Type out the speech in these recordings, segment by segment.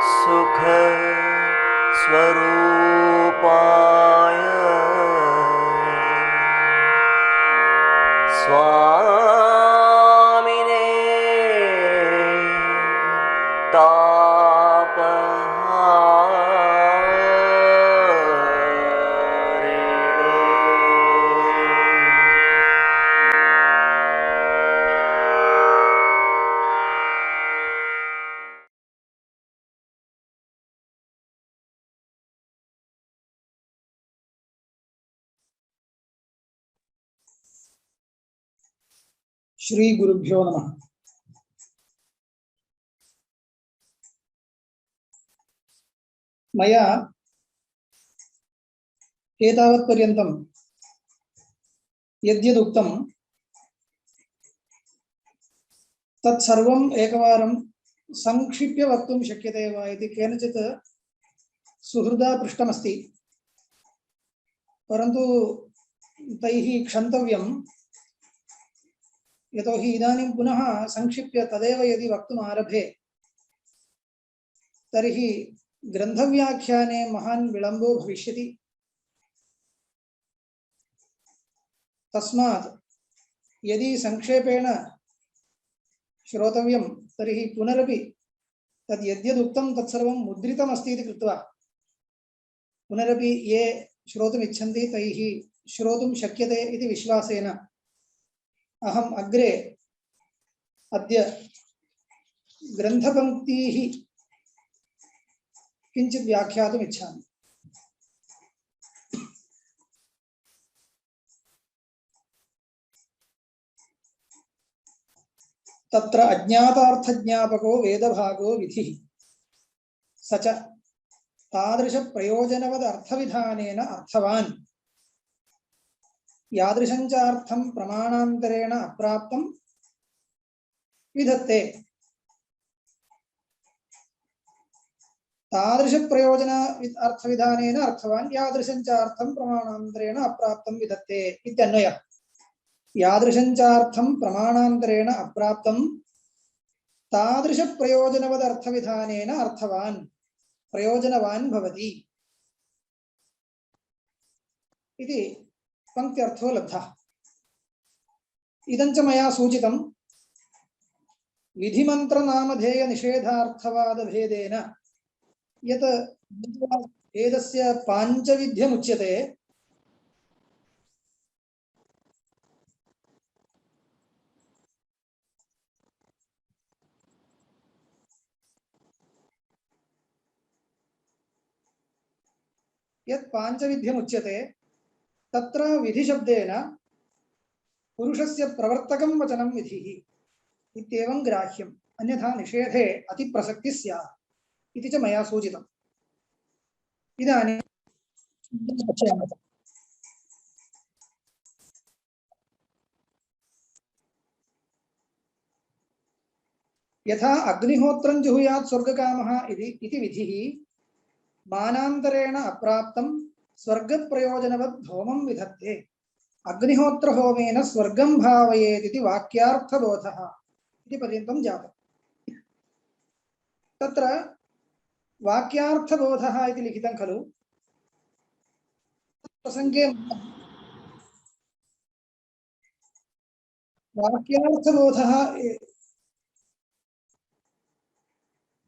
सुख स्वरूपाय स्वामिने श्री गुरुभ्यो नमः। मया एतावत्पर्यन्तं यद्यदुक्तं तत्सर्वम् एकवारं संक्षिप्य वक्तुं शक्यते वा इति केनचित् सुहृदा पृष्टमस्ति, परन्तु तैः क्षन्तव्यं, यतोहि इदानीं पुनः संक्षिप्य तदेव यदि वक्तुम् आरभे तर्हि ग्रन्थव्याख्याने महान् विलम्बो भविष्यति। तस्मात् यदि संक्षेपेण श्रोतव्यं तर्हि पुनरपि तद् यद्यदुक्तं तत्सर्वं मुद्रितमस्ति इति कृत्वा पुनरपि ये श्रोतुमिच्छन्ति तैः श्रोतुं शक्यते इति विश्वासेन अहम् अग्रे अद्य ग्रन्थपङ्क्तीः किञ्चित् व्याख्यातुम् इच्छामि। तत्र अज्ञातार्थज्ञापको वेदभागो विधिः स च तादृशप्रयोजनवद् अर्थविधानेन अर्थवान् यादृशञ्चार्थं प्रमाणान्तरेण अप्राप्तं विधत्ते। तादृशप्रयोजन अर्थविधानेन अर्थवान् यादृशञ्चार्थं प्रमाणान्तरेण अप्राप्तं विधत्ते इत्यन्वयः। यादृशञ्चार्थं प्रमाणान्तरेण अप्राप्तं तादृशप्रयोजनवद् अर्थविधानेन अर्थवान् प्रयोजनवान् भवति इति पंक्त्यर्थो लब्धः। इदं च मया सूचितं विधिमन्त्रनामधेय निषेधार्थवादभेदेन यत् वेदस्य पाञ्चविध्यमुच्यते यत् पाञ्चविध्यमुच्यते तत्र विधिशब्देन पुरुषस्य प्रवर्तकं वचनं विधिः इत्येवं ग्राह्यम्, अन्यथा निषेधे अतिप्रसक्तिः स्यात् इति च मया सूचितम्। इदानीं यथा अग्निहोत्रं जुहुयात् स्वर्गकामः इति विधिः मानान्तरेण अप्राप्तं स्वर्गप्रयोजनवद् होमं विधत्ते। अग्निहोत्रहोमेन स्वर्गं भावयेत् इति वाक्यार्थबोधः इति पर्यन्तं जातम्। तत्र वाक्यार्थबोधः इति लिखितं खलु, प्रसङ्गे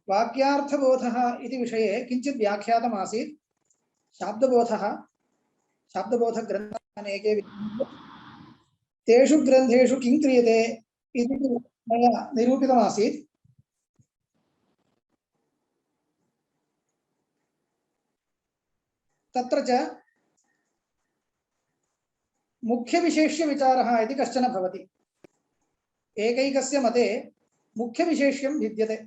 वाक्यार्थबोधः इति विषये किञ्चित् व्याख्यातमासीत्। शाब्दबोधग्रन्थाः अनेके तेषु ग्रन्थेषु किं क्रियते इति मया निरूपितमासीत्। तत्र च मुख्यविशेष्यविचारः इति कश्चन भवति। एकैकस्य मते मुख्यविशेष्यं भिद्यते।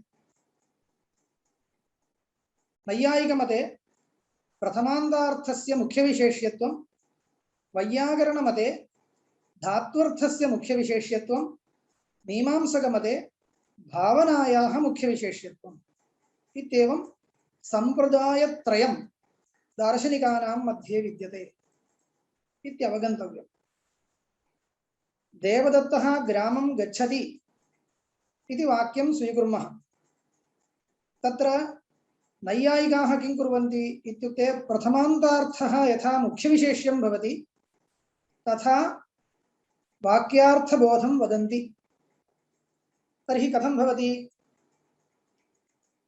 नैयायिकमते प्रथमान्तार्थस्य मुख्यविशेष्यत्वं, वैयाकरणमते धात्वर्थस्य मुख्यविशेष्यत्वं, मीमांसकमते भावनायाः मुख्यविशेष्यत्वम् इत्येवं सम्प्रदायत्रयं दार्शनिकानां मध्ये विद्यते इत्यवगन्तव्यम्। देवदत्तः ग्रामं गच्छति इति वाक्यं स्वीकुर्मः। तत्र नैयायिकाः किं कुर्वन्ति इत्युक्ते प्रथमान्तार्थः यथा मुख्यविशेष्यं भवति तथा वाक्यार्थबोधं वदन्ति। तर्हि कथं भवति?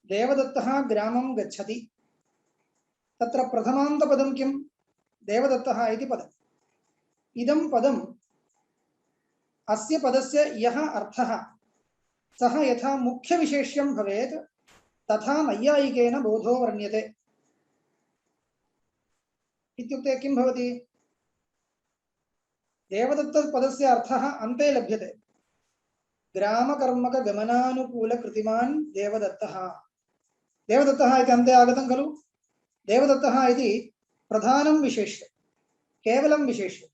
देवदत्तः ग्रामं गच्छति, तत्र प्रथमान्तपदं किं? देवदत्तः इति पदम्। इदं पदम् अस्य पदस्य यः अर्थः सः यथा मुख्यविशेष्यं भवेत् तथा नैयायिकेन बोधो वर्ण्यते। इत्युक्ते किं भवति? देवदत्तपदस्य अर्थः अन्ते लभ्यते। ग्रामकर्मकगमनानुकूलकृतिमान् देवदत्तः। देवदत्तः इति अन्ते आगतं खलु। देवदत्तः इति प्रधानं विशेष्यं, केवलं विशेष्यम्।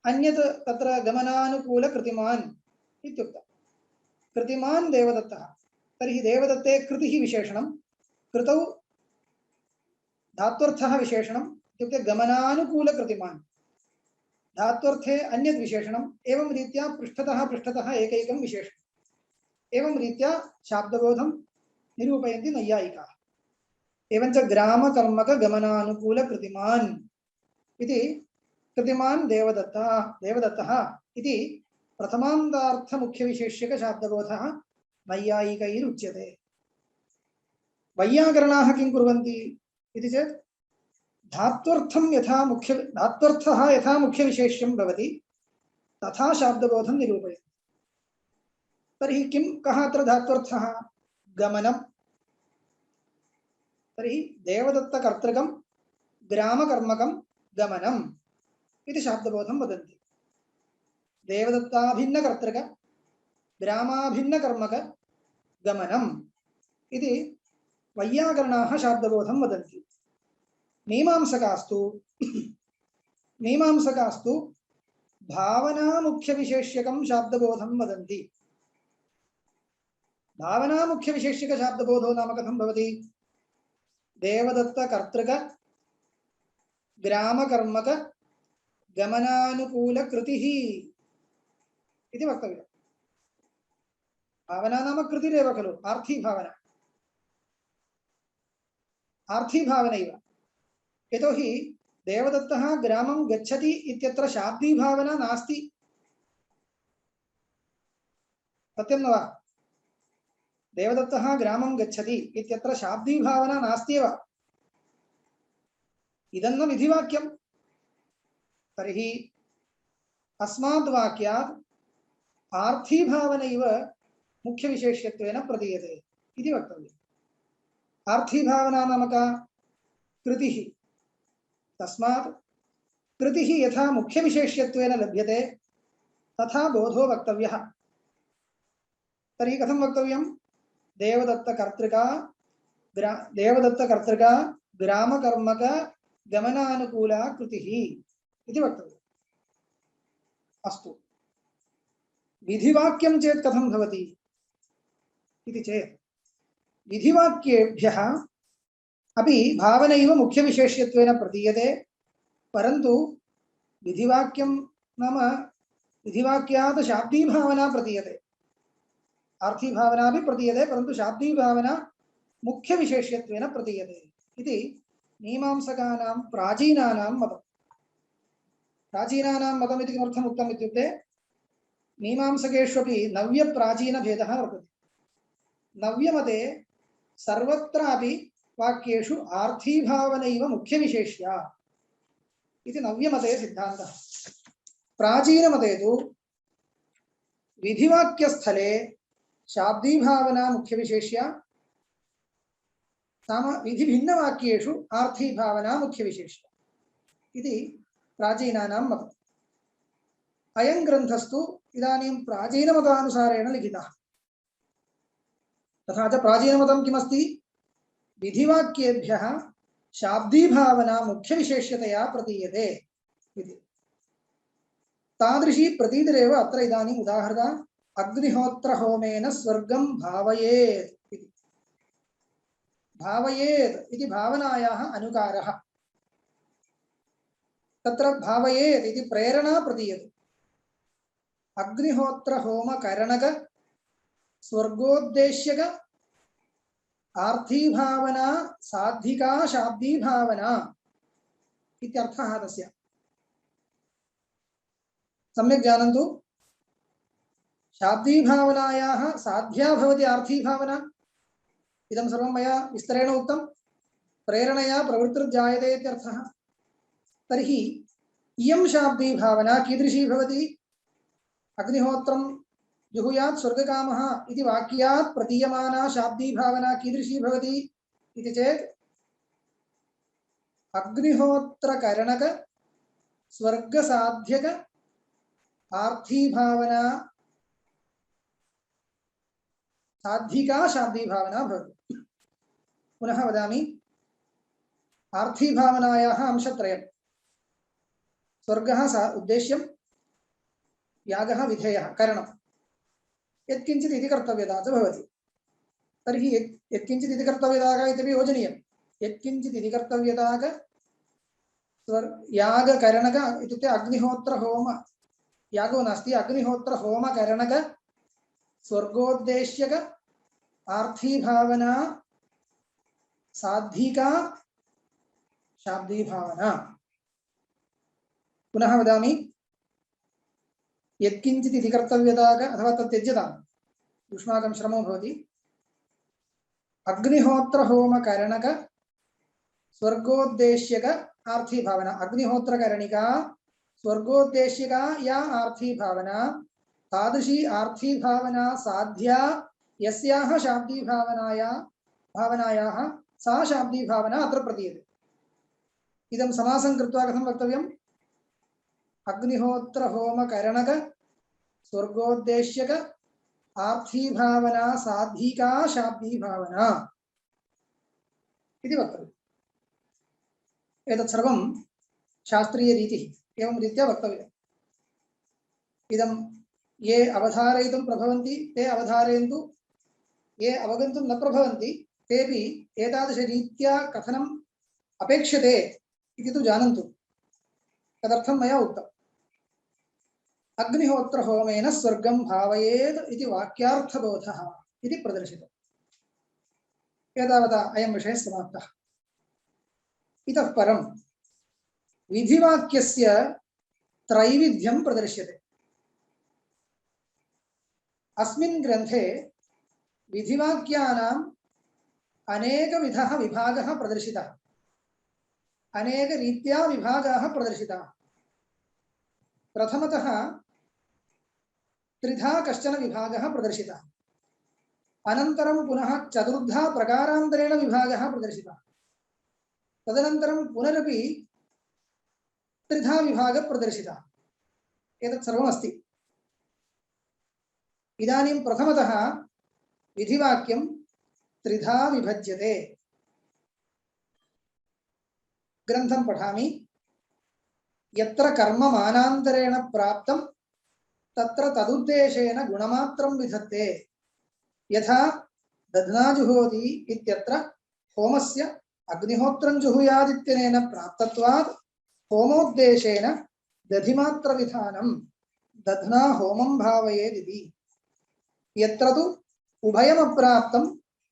अन्यत् तत्र गमनानुकूलकृतिमान् इत्युक्तं। कृतिमान् देवदत्तः। तर्हि देवदत्ते कृतिः विशेषणं, कृतौ धात्वर्थः विशेषणम् इत्युक्ते गमनानुकूलकृतिमान्, धात्वर्थे अन्यद् विशेषणम्। एवं रीत्या पृष्ठतः पृष्ठतः एकैकं विशेषणम्। एवं रीत्या शाब्दबोधं निरूपयन्ति नैयायिकाः। एवञ्च ग्रामकर्मकगमनानुकूलकृतिमान् इति कृतिमान् देवदत्तः इति प्रथमान्तार्थमुख्यविशेष्यकशाब्दबोधः नैयायिकैरुच्यते। वैयाकरणाः किं कुर्वन्ति इति चेत् धात्वर्थः यथा मुख्यविशेष्यं भवति तथा शाब्दबोधं निरूपयति। तर्हि किं कः अत्र धात्वर्थः? गमनं। तर्हि देवदत्तकर्तृकं ग्रामकर्मकं गमनम् इति शाब्दबोधं वदन्ति। देवदत्ताभिन्नकर्तृक ग्रामाभिन्नकर्मक गमनम् इति वैयाकरणाः शाब्दबोधं वदन्ति। मीमांसकास्तु भावनामुख्यविशेष्यकं शाब्दबोधं वदन्ति। भावनामुख्यविशेष्यकशाब्दबोधो नाम कथं भवति? देवदत्तकर्तृक ग्रामकर्मक गमनानुकूलकृतिः इति वक्तव्यम्। भावना नाम कृतिरेव खलु, आर्थी भावना। आर्थी भावनैव। यतोहि देवदत्तः ग्रामं गच्छति इत्यत्र शाब्दी भावना नास्ति। सत्यं न वा? देवदत्तः ग्रामं गच्छति इत्यत्र शाब्दी भावना नास्त्येव। इदन्न विधिवाक्यं। तर्हि अस्माद् वाक्यात् आर्थी भावनैव मुख्यविशेष्यत्वेन प्रतीयते इति वक्तव्यम्। आर्थी भावना नाम का? कृतिः। तस्मात् कृतिः यथा मुख्यविशेष्यत्वेन लभ्यते तथा बोधो वक्तव्यः। तर्हि कथं वक्तव्यं? देवदत्तकर्तृका ग्रामकर्मक गमनानुकूला कृतिः इति वक्तव्यम्। अस्तु, विधिवाक्यं चेत् कथं भवति इति चेत् विधिवाक्येभ्यः अपि भावनैव मुख्यविशेष्यत्वेन प्रतीयते। परन्तु विधिवाक्यं नाम विधिवाक्यात् शाब्दी भावना प्रतीयते। आर्थी भावना भी प्रतीयते, परन्तु शाब्दी भावना मुख्यविशेष्यत्वेन प्रतीयते इति मीमांसकानां प्राचीनानां मतम्। प्राचीनानां मतम् इति किमर्थम् उक्तम् इत्युक्ते मीमांसकेष्वपि नव्यप्राचीनभेदः वर्तते। नव्यमते सर्वत्रापि वाक्येषु आर्थी भावनैव मुख्यविशेष्या इति नव्यमते सिद्धान्तः। प्राचीनमते तु विधिवाक्यस्थले शाब्दी भावना मुख्यविशेष्या, विधिभिन्नवाक्येषु आर्थी भावना मुख्यविशेष्या इति प्राचीनानां मतम्। अयं ग्रन्थस्तु इदानीं प्राचीनमतानुसारेण लिखितः। तथा च प्राचीनमतं किमस्ति? विधिवाक्येभ्यः शाब्दी भावना मुख्यविशेष्यतया प्रतीयते इति। तादृशी प्रतीतिरेव अत्र इदानीम् उदाहृता। अग्निहोत्रहोमेन स्वर्गं भावयेत् इति। भावयेत् इति भावनायाः अनुकारः। तत्र भावयेत् इति प्रेरणा प्रतीयते। अग्निहोत्रहोमकरणक स्वर्गोद्देश्यक आर्थी भावना साधिका शाब्दी भावना इत्यर्थः तस्य सम्यक् जानन्तु शाब्दी भावनायाः साध्या भवति आर्थी भावना इदं सर्वं मया विस्तरेण उक्तं प्रेरणया प्रवृत्तिर्जायते इत्यर्थः तर्हि इयं शाब्दी भावना कीदृशी भवति अग्निहोत्रं जुहुयात् स्वर्गकामः इति वाक्यात् प्रतीयमाना शाब्दी भावना कीदृशी भवति इति चेत् अग्निहोत्रकरणक स्वर्गसाध्यक आर्थी भावना साधिका शाब्दी भावना भवति पुनः वदामि आर्थी भावनायाः अंशत्रयम् स्वर्गः उद्देश्यं यागः विधेयः करणं यत्किञ्चित् इति कर्तव्यता च भवति तर्हि यत्किञ्चित् इति कर्तव्यता इत्यपि योजनीयं यत्किञ्चित् इति कर्तव्यता यागकरणक इत्युक्ते अग्निहोत्र होम यागो नास्ति अग्निहोत्र होम करणक स्वर्गोद्देश्यक आर्थी भावना साधिका शाब्दी भावना पुनः वदामि यत्किञ्चित् इति कर्तव्यता अथवा तत् त्यज्यतां युष्माकं श्रमो भवति अग्निहोत्र होम करणक स्वर्गोद्देश्यक आर्थी भावना अग्निहोत्रकरणिका स्वर्गोद्देश्यका या आर्थी भावना तादृशी आर्थी भावना साध्या यस्याः शाब्दी भावनायाः सा शाब्दी भावना अत्र प्रतीयते इदं समासं कृत्वा कथं वक्तव्यम् अग्निहोत्र होम करणक स्वर्गोद्देश्यक आर्थी भावना साधिका शाब्दी भावना इति वक्तव्यम् एतत् सर्वं शास्त्रीय रीतिः एवं रीत्या वक्तव्यम् इदं ये अवधारयितुं प्रभवन्ति ते अवधारयन्तु ये अवगन्तुं न प्रभवन्ति तेपि एतादृशरीत्या कथनम् अपेक्षते इति तु जानन्तु तदर्थं मया उक्तम् अग्निहोत्र होमेन स्वर्गं भावयेत् इति वाक्यार्थबोधः इति प्रदर्शितम् एतावता अयं विषयः समाप्तः इतः परं विधिवाक्यस्य त्रैविध्यं प्रदर्श्यते अस्मिन् ग्रन्थे विधिवाक्यानाम् अनेकविधः विभागः प्रदर्शितः अनेकरीत्या विभागाः प्रदर्शिताः प्रथमतः त्रिधा कश्चन विभागः प्रदर्शितः अनन्तरं पुनः चतुर्धा प्रकारान्तरेण विभागः प्रदर्शितः तदनन्तरं पुनरपि त्रिधा विभागः प्रदर्शितः एतत् सर्वमस्ति इदानीं प्रथमतः विधिवाक्यं त्रिधा विभज्यते ग्रन्थं पठामि यत्र कर्म मानान्तरेण प्राप्तं तत्र तदुद्देशेन गुणमात्रं विधत्ते यथा दध्ना जुहोति इत्यत्र होमस्य अग्निहोत्रं जुहुयादित्यनेन प्राप्तत्वात् होमोद्देशेन दधिमात्रविधानं दध्ना होमं भावयेदिति यत्र तु उभयमप्राप्तं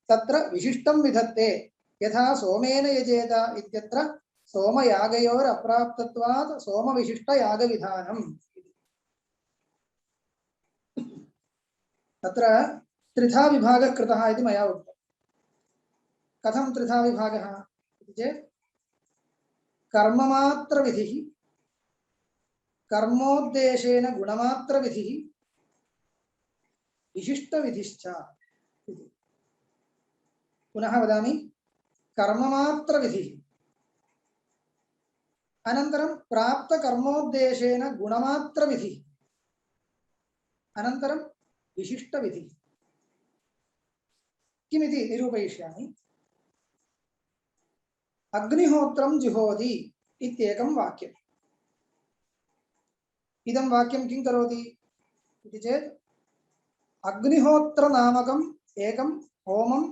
तत्र विशिष्टं विधत्ते यथा सोमेन यजेत इत्यत्र सोमयागयोरप्राप्तत्वात् सोमविशिष्टयागविधानम् तत्र त्रिधा विभागः कृतः इति मया उक्तम् कथं त्रिधा विभागः इति चेत् कर्ममात्रविधिः कर्मोद्देशेन गुणमात्रविधिः विशिष्टविधिश्च इति पुनः वदामि कर्ममात्रविधिः अनन्तरं प्राप्तकर्मोद्देशेन गुणमात्रविधिः अनन्तरं विशिष्टविधिः किमिति निरूपयिष्यामि अग्निहोत्रं जुहोति इत्येकं वाक्यम् इदं वाक्यं किं करोति इति चेत् अग्निहोत्रनामकम् एकं होमं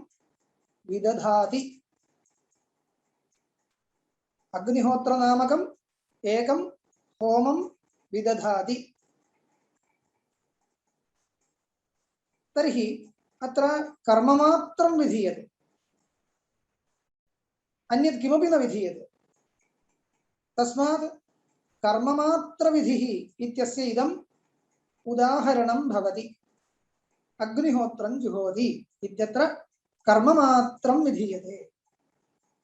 विदधाति अग्निहोत्रनामकम् एकं होमं विदधाति तर्हि अत्र कर्ममात्रं विधीयते अन्यत् किमपि न विधीयते। तस्मात् कर्ममात्रविधिः इत्यस्य इदम् उदाहरणं भवति। अग्निहोत्रं जुहोति इत्यत्र कर्ममात्रं विधीयते।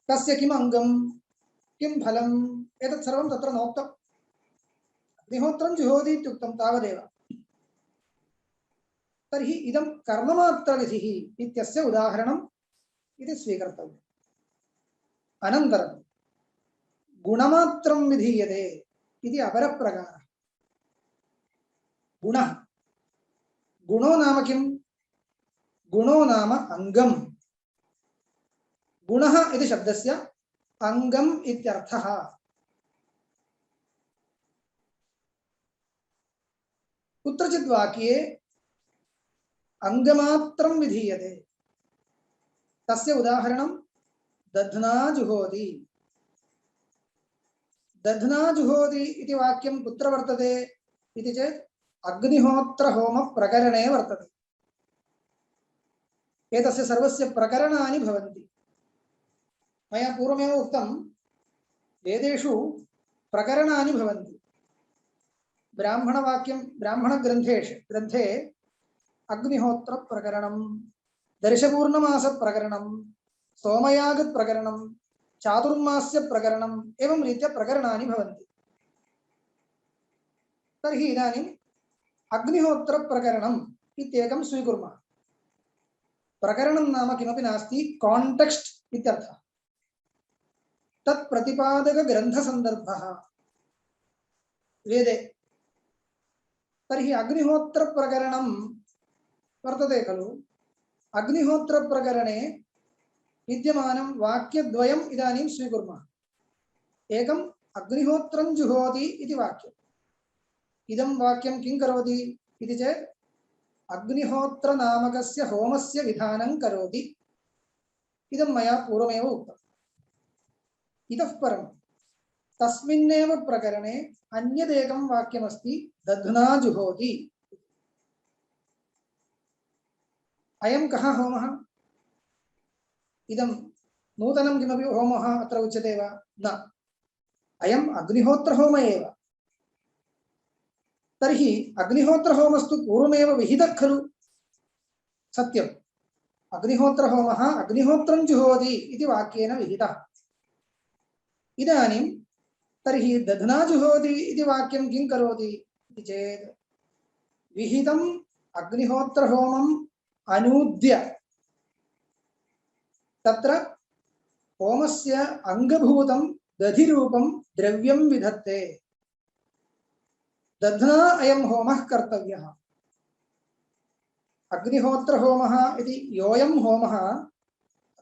तस्य किम् अङ्गं किं फलम् एतत् सर्वं तत्र नोक्तम्। अग्निहोत्रं जुहोति इत्युक्तं तावदेव। तर्हि इदं कर्ममात्रविधिः इत्यस्य उदाहरणम् इति स्वीकर्तव्यम्। अनन्तरं गुणमात्रं विधीयते इति अपरप्रकारः। गुणः गुणो नाम किं? गुणो नाम अङ्गम्। गुणः इति शब्दस्य अङ्गम् इत्यर्थः। कुत्रचित् वाक्ये अङ्गमात्रं विधीयते। तस्य उदाहरणं दध्ना जुहोति। दध्ना जुहोति इति वाक्यं कुत्र वर्तते इति चेत् अग्निहोत्रहोमप्रकरणे वर्तते। एतस्य सर्वस्य प्रकरणानि भवन्ति। मया पूर्वमेव उक्तं वेदेषु प्रकरणानि भवन्ति। ब्राह्मणवाक्यं ग्रन्थे अग्निहोत्रप्रकरणं, दर्शपूर्णमासप्रकरणं, सोमयागप्रकरणं, चातुर्मास्यप्रकरणम् एवं रीत्या प्रकरणानि भवन्ति। तर्हि इदानीम् अग्निहोत्रप्रकरणम् इत्येकं स्वीकुर्मः। प्रकरणं नाम किमपि नास्ति, काण्टेक्स्ट् इत्यर्थः। तत् प्रतिपादकग्रन्थसन्दर्भः वेदे। तर्हि अग्निहोत्रप्रकरणं वर्तते खलु। अग्निहोत्रप्रकरणे विद्यमानं वाक्यद्वयम् इदानीं स्वीकुर्मः। एकम् अग्निहोत्रं जुहोति इति वाक्यम्। इदं वाक्यं किं करोति इति चेत् अग्निहोत्रनामकस्य होमस्य विधानं करोति। इदं मया पूर्वमेव उक्तम्। इतः परं तस्मिन्नेव प्रकरणे अन्यदेकं वाक्यमस्ति, दध्ना जुहोति। अयं कः होमः? इदं नूतनं किमपि होमः अत्र उच्यते वा? न, अयम् अग्निहोत्रहोम एव। तर्हि अग्निहोत्रहोमस्तु पूर्वमेव विहितः खलु। सत्यम्, अग्निहोत्रहोमः अग्निहोत्रं जुहोति इति वाक्येन विहितः। इदानीं तर्हि दध्ना जुहोति इति वाक्यं किं करोति इति चेत् विहितम् अग्निहोत्रहोमम् अनूद्य तत्र होमस्य अंगभूतं दधिरूपं द्रव्यं विधत्ते। दध्ना अयं होमः कर्तव्यः। अग्निहोत्रहोमः इति योऽयं होमः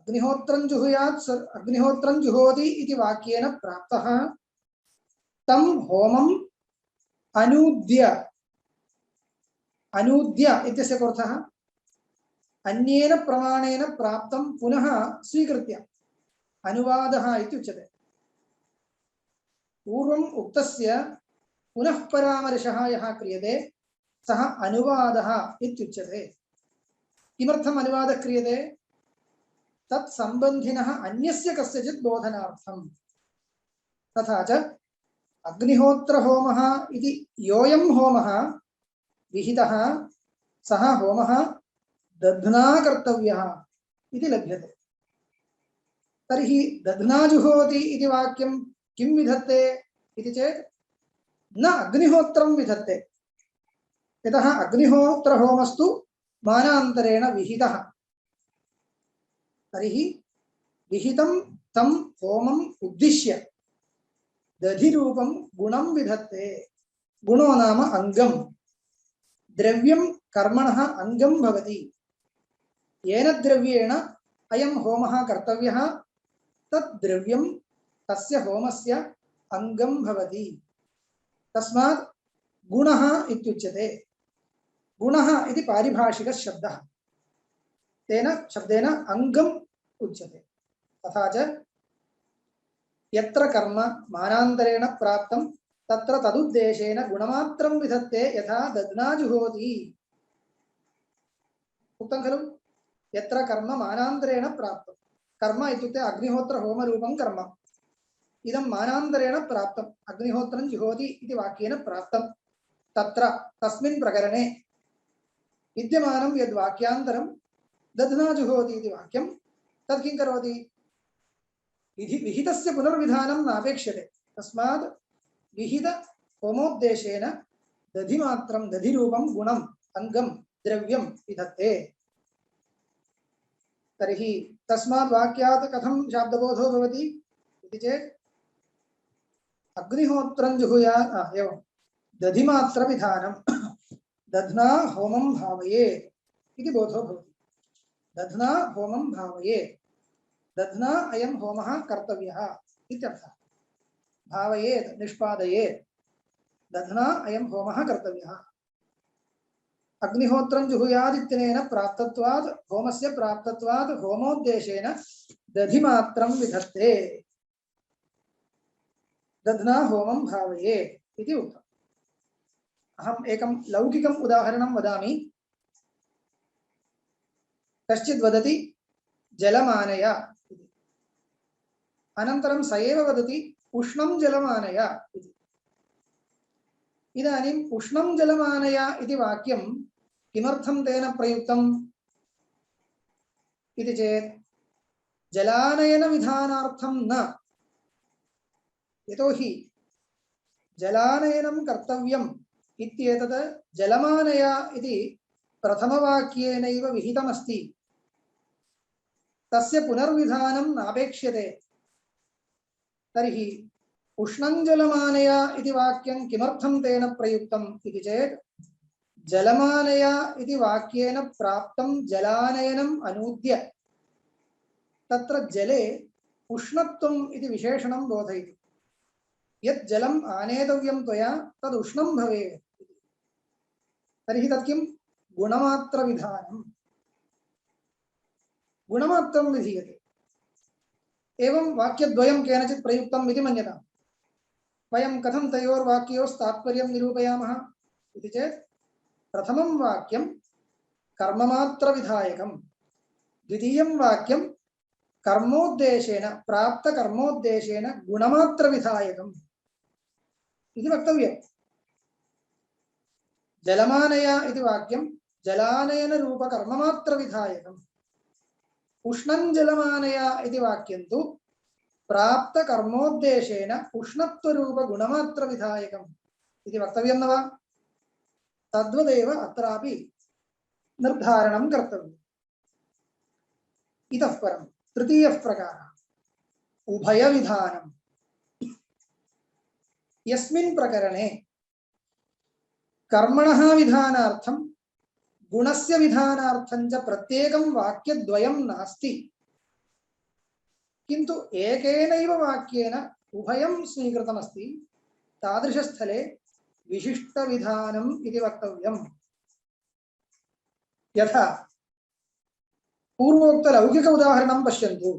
अग्निहोत्रं जुहुयात् अग्निहोत्रं जुहोति इति वाक्येन प्राप्तः। तं होमम् अनूद्य, अनूद्य इत्यस्य अर्थः अन्येन प्रमाणेन प्राप्तं पुनः स्वीकृत्य अनुवादः इति उच्यते। पूर्वम् उक्तस्य पुनः परामर्शः यः क्रियते सः अनुवादः इत्युच्यते। किमर्थम् अनुवादः क्रियते? तत् सम्बन्धिनः अन्यस्य कस्यचित् बोधनार्थम्। तथा च अग्निहोत्रहोमः इति योऽयं होमः विहितः सः होमः दध्ना कर्तव्यः इति लभ्यते। तर्हि दध्ना जुहोति इति वाक्यं किं विधत्ते इति चेत् न अग्निहोत्रं विधत्ते। यतः अग्निहोत्रहोमस्तु मानान्तरेण विहितः। तर्हि विहितं तं होमम् उद्दिश्य दधिरूपं गुणं विधत्ते। गुणो नाम अङ्गं, द्रव्यं कर्मणः अङ्गं भवति। येन द्रव्येण अयं होमः कर्तव्यः तत् द्रव्यं तस्य होमस्य अङ्गं भवति। तस्मात् गुणः इत्युच्यते। गुणः इति पारिभाषिकः शब्दः। तेन शब्देन अङ्गम् उच्यते। तथा च यत्र कर्म मानान्तरेण प्राप्तं तत्र तदुद्देशेन गुणमात्रं विधत्ते, यथा दध्ना जुहोति। उक्तं खलु, यत्र कर्म मानान्तरेण प्राप्तं। कर्म इत्युक्ते अग्निहोत्र होमरूपं कर्म इदं मानान्तरेण प्राप्तम् अग्निहोत्रं जुहोति इति वाक्येन प्राप्तं तत्र तस्मिन् प्रकरणे विद्यमानं यद् वाक्यान्तरं दध्ना जुहोति इति वाक्यं तत् किं करोति विहितस्य पुनर्विधानं नापेक्ष्यते तस्मात् विहित होमोद्देशेन दधिमात्रं दधिरूपं गुणम् अङ्गं द्रव्यं विधत्ते तर्हि तस्मात् वाक्यात् कथं शाब्दबोधो भवति इति चेत् अग्निहोत्रं जुहुयात् एवं दधिमात्रविधानं दध्ना होमं भावयेत् इति बोधो भवति दध्ना होमं भावयेत् दध्ना अयं होमः कर्तव्यः इत्यर्थः भावयेत् निष्पादयेत् दध्ना अयं होमः कर्तव्यः अग्निहोत्रं जुहुयात् इत्यनेन प्राप्तत्वात् होमस्य प्राप्तत्वात् होमोद्देशेन दधिमात्रं विधत्ते दध्ना होमं भावयेत् इति उक्तम् अहम् एकं लौकिकम् उदाहरणं वदामि कश्चित् वदति जलमानय इति अनन्तरं स एव वदति उष्णं जलमानय इति इदानीम् उष्णं जलमानय इति वाक्यं किमर्थं तेन प्रयुक्तम् इति चेत् जलानयनविधानार्थं न यतोहि जलानयनं कर्तव्यम् इत्येतत् जलमानय इति प्रथमवाक्येनैव विहितमस्ति तस्य पुनर्विधानं नापेक्ष्यते तर्हि उष्णं जलमानय इति वाक्यं किमर्थं तेन प्रयुक्तम् इति चेत् जलमानय इति वाक्येन प्राप्तं जलानयनम् अनूद्य तत्र जले उष्णत्वम् इति विशेषणं बोधयति यत् जलम् आनेतव्यं त्वया तद् उष्णं भवेत् तर्हि तत् किं गुणमात्रविधानम् गुणमात्रं विधीयते एवं वाक्यद्वयं केनचित् प्रयुक्तम् इति मन्यताम् वयं कथं तयोर्वाक्योस्तात्पर्यं निरूपयामः इति चेत् प्रथमं वाक्यं कर्ममात्रविधायकं द्वितीयं वाक्यं कर्मोद्देशेन प्राप्तकर्मोद्देशेन गुणमात्रविधायकम् इति वक्तव्यम् जलमानय इति वाक्यं जलानयनरूपकर्ममात्रविधायकम् उष्णं जलमानय इति वाक्यं तु प्राप्तकर्मोद्देशेन उष्णत्वरूपगुणमात्रविधायकम् इति वक्तव्यं न वा तद्वदेव अत्रापि निर्धारणं कर्तव्यम् इतः परं तृतीयः प्रकारः उभयविधानम् यस्मिन् प्रकरणे कर्मणः विधानार्थं गुणस्य विधानार्थं च प्रत्येकं वाक्यद्वयं नास्ति किन्तु एकेनैव वाक्येन उभयं स्वीकृतमस्ति तादृशस्थले विशिष्टविधानम् इति वक्तव्यम् यथा पूर्वोक्तलौकिक उदाहरणं पश्यन्तु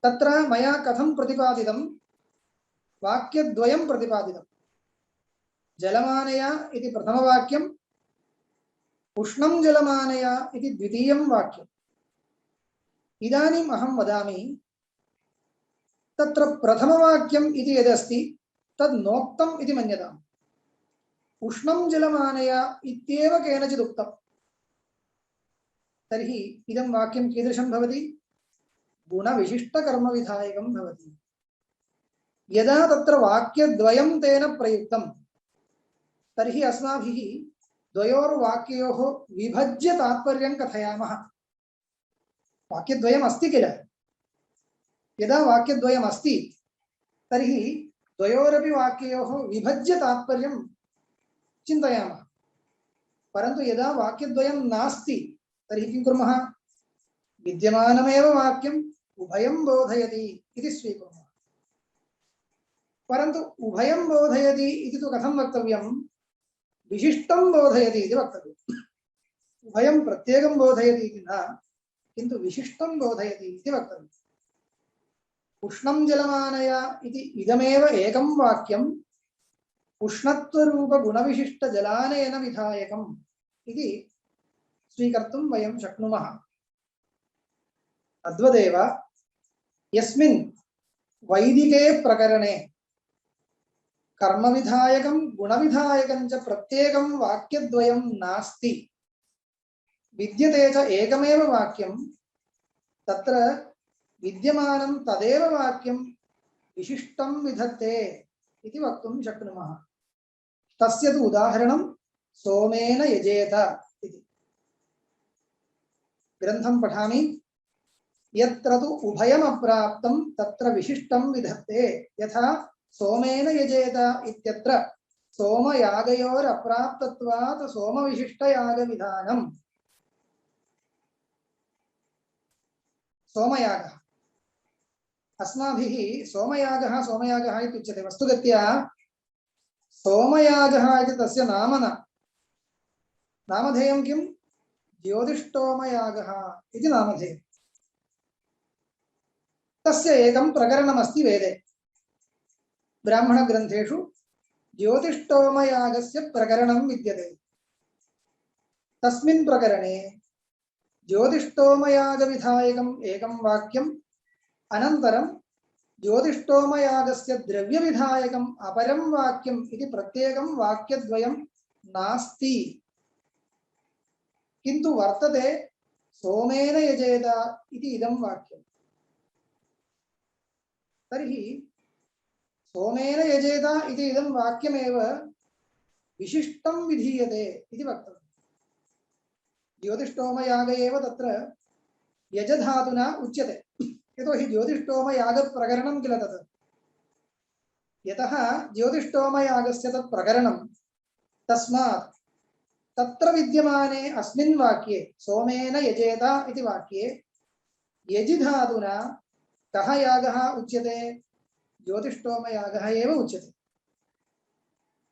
तत्र मया कथं प्रतिपादितं वाक्यद्वयं प्रतिपादितं जलमानय इति प्रथमवाक्यम् उष्णं जलमानय इति द्वितीयं वाक्यम् इदानीम् अहं वदामि तत्र प्रथमवाक्यम् इति यदस्ति तद् नोक्तम् इति मन्यताम् उष्णं जलमानय इत्येव केनचित् उक्तम् तर्हि इदं वाक्यं कीदृशं भवति गुणविशिष्टकर्मविधायकं भवति यदा तत्र वाक्यद्वयं तेन प्रयुक्तं तर्हि अस्माभिः द्वयोर्वाक्ययोः विभज्य तात्पर्यं कथयामः वाक्यद्वयम् अस्ति किल यदा वाक्यद्वयम् अस्ति तर्हि द्वयोरपि वाक्ययोः विभज्य तात्पर्यं चिन्तयामः परन्तु यदा वाक्यद्वयं नास्ति तर्हि किं कुर्मः विद्यमानमेव वाक्यम् उभयं बोधयति इति स्वीकुर्मः परन्तु उभयं बोधयति इति तु कथं वक्तव्यं विशिष्टं बोधयति इति वक्तव्यम् उभयं प्रत्येकं बोधयति इति न किन्तु विशिष्टं बोधयति इति वक्तव्यम् उष्णं जलमानय इति इदमेव एकं वाक्यम् उष्णत्वरूपगुणविशिष्टजलानयनविधायकम् इति स्वीकर्तुं वयं शक्नुमः अद्वदेव यस्मिन् वैदिके प्रकरणे कर्मविधायकं गुणविधायकं च प्रत्येकं वाक्यद्वयं नास्ति, विद्यते च एकमेव वाक्यं, तत्र विद्यमानं तदेव वाक्यं विशिष्टं विधत्ते इति वक्तुं शक्नुमः। तस्य तु उदाहरणं सोमेन यजेत इति। ग्रन्थं पठामि। यत्र तु उभयमप्राप्तं तत्र विशिष्टं विधत्ते, यथा सोमेन यजेत इत्यत्र सोमयागयोरप्राप्तत्वात् सोमविशिष्टयागविधानम्। सोमयागः अस्माभिः सोमयागः सोमयागः इति उच्यते। वस्तुगत्या सोमयागः इति तस्य नाम न, नामधेयं किं? ज्योतिष्टोमयागः इति नामधेयम्। तस्य एकं प्रकरणमस्ति वेदे। ब्राह्मणग्रन्थेषु ज्योतिष्टोमयागस्य प्रकरणं विद्यते। तस्मिन् प्रकरणे ज्योतिष्टोमयागविधायकम् एकं वाक्यम्, अनन्तरं ज्योतिष्टोमयागस्य द्रव्यविधायकम् अपरं वाक्यम् इति प्रत्येकं वाक्यद्वयं नास्ति, किन्तु वर्तते सोमेन यजेत इति इदं वाक्यम्। तर्हि सोमेन यजेत इति इदं वाक्यमेव विशिष्टं विधीयते इति वक्तव्यम्। ज्योतिष्टोमयाग एव तत्र यजधातुना उच्यते, यतोहि ज्योतिष्टोमयागप्रकरणं किल तत्। यतः ज्योतिष्टोमयागस्य तत् प्रकरणं, तस्मात् तत्र विद्यमाने अस्मिन् वाक्ये सोमेन यजेत इति वाक्ये यजिधातुना कः यागः उच्यते? ज्योतिष्टोमयागः एव उच्यते।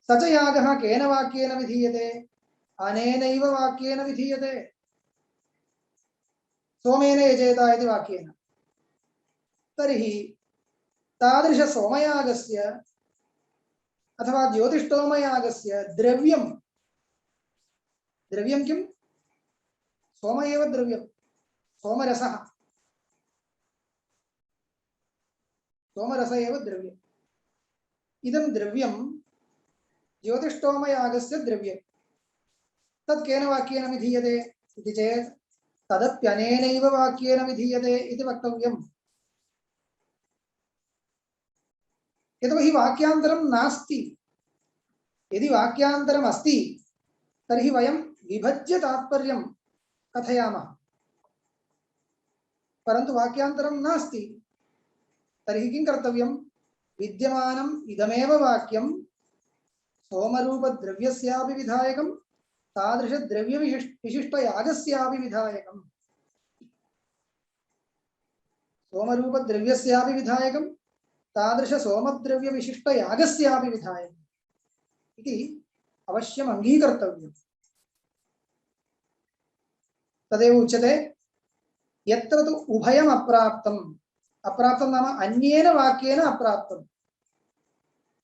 स च यागः केन वाक्येन विधीयते? अनेनैव वाक्येन विधीयते, सोमेन यजेत इति वाक्येन। तर्हि तादृश सोमयागस्य अथवा ज्योतिष्टोमयागस्य द्रव्यं, द्रव्यं किं? सोम एव द्रव्यं, सोमरसः, सोमरस एव द्रव्यम्। इदं द्रव्यं ज्योतिष्टोमयागस्य द्रव्यं। तत् केन वाक्येन विधीयते इति चेत् तदप्यनेनैव वाक्येन विधीयते इति वक्तव्यम्। यतोहि वाक्यान्तरं नास्ति। यदि वाक्यान्तरम् अस्ति तर्हि वयं विभज्य तात्पर्यं कथयामः, परन्तु वाक्यान्तरं नास्ति। तर्हि किं कर्तव्यं? विद्यमानम् इदमेव वाक्यं सोमरूपद्रव्यस्यापि विधायकं, तादृशद्रव्यविशिष्टयागस्यापि विधायकम्। सोमरूपद्रव्यस्यापि विधायकं, तादृशसोमद्रव्यविशिष्टयागस्यापि विधायकम् इति अवश्यम् अङ्गीकर्तव्यम्। तदेव उच्यते यत्र तु उभयम् अप्राप्तम्, अप्राप्तं नाम अन्येन वाक्येन अप्राप्तं,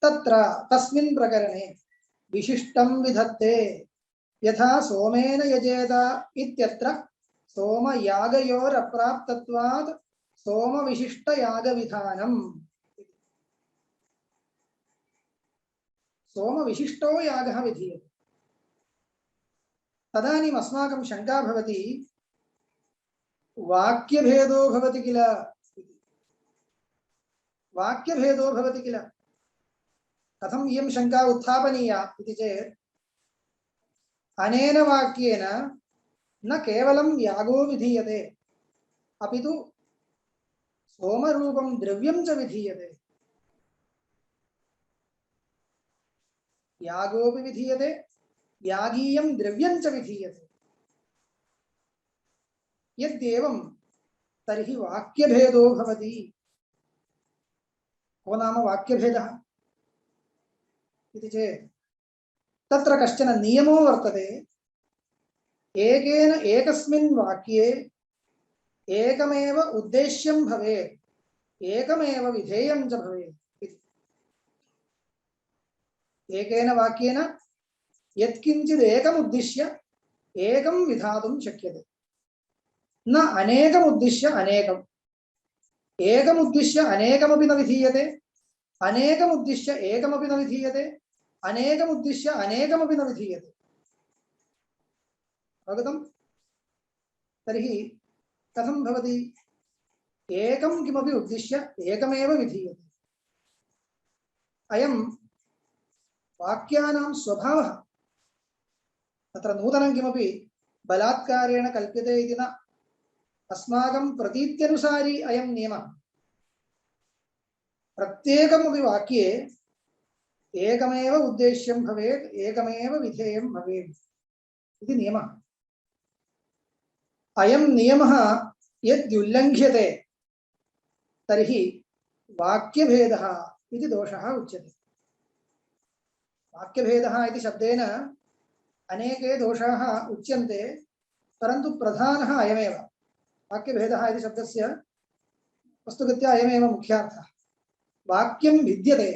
तत्र तस्मिन् प्रकरणे विशिष्टं विधत्ते, यथा सोमेन यजेत इत्यत्र सोमयागयोरप्राप्तत्वात् सोमविशिष्टयागविधानम्। सोमविशिष्टो यागः विधीयते। तदानीम् अस्माकं शङ्का भवति, वाक्यभेदो भवति किल, वाक्यभेदो भवति किल, कथम् इयं शङ्का उत्थापनीया इति चेत्, अनेन वाक्येन न केवलं यागो विधीयते, अपि तु सोमरूपं द्रव्यं च विधीयते। यागोपि विधीयते, यागीयं द्रव्यं च विधीयते। यद्येवं तर्हि वाक्यभेदो भवति। को नाम वाक्यभेदः इति चेत् तत्र कश्चन नियमो वर्तते। एकेन एकस्मिन् वाक्ये एकमेव उद्देश्यं भवेत्, एकमेव विधेयं च भवेत् इति। एकेन वाक्येन यत्किञ्चित् एकम् उद्दिश्य एकं विधातुं शक्यते। न अनेकमुद्दिश्य अनेकम् एकमुद्दिश्य अनेकमपि न विधीयते अनेकमुद्दिश्य एकमपि न विधीयते अनेकमुद्दिश्य अनेकमपि न विधीयते अवगतम् तर्हि कथं भवति एकं किमपि उद्दिश्य एकमेव विधीयते अयं वाक्यानां स्वभावः तत्र नूतनं किमपि बलात्कारेण कल्प्यते इति न अस्माकं प्रतीत्यनुसारी अयं नियमः प्रत्येकमपि वाक्ये एकमेव उद्देश्यं भवेत् एकमेव विधेयं भवेत् इति नियमः अयं नियमः यद्युल्लङ्घ्यते तर्हि वाक्यभेदः इति दोषः उच्यते वाक्यभेदः इति शब्देन अनेके दोषाः उच्यन्ते परन्तु प्रधानः अयमेव वाक्यभेदः इति शब्दस्य वस्तुगत्या अयमेव मुख्यार्थः वाक्यं भिद्यते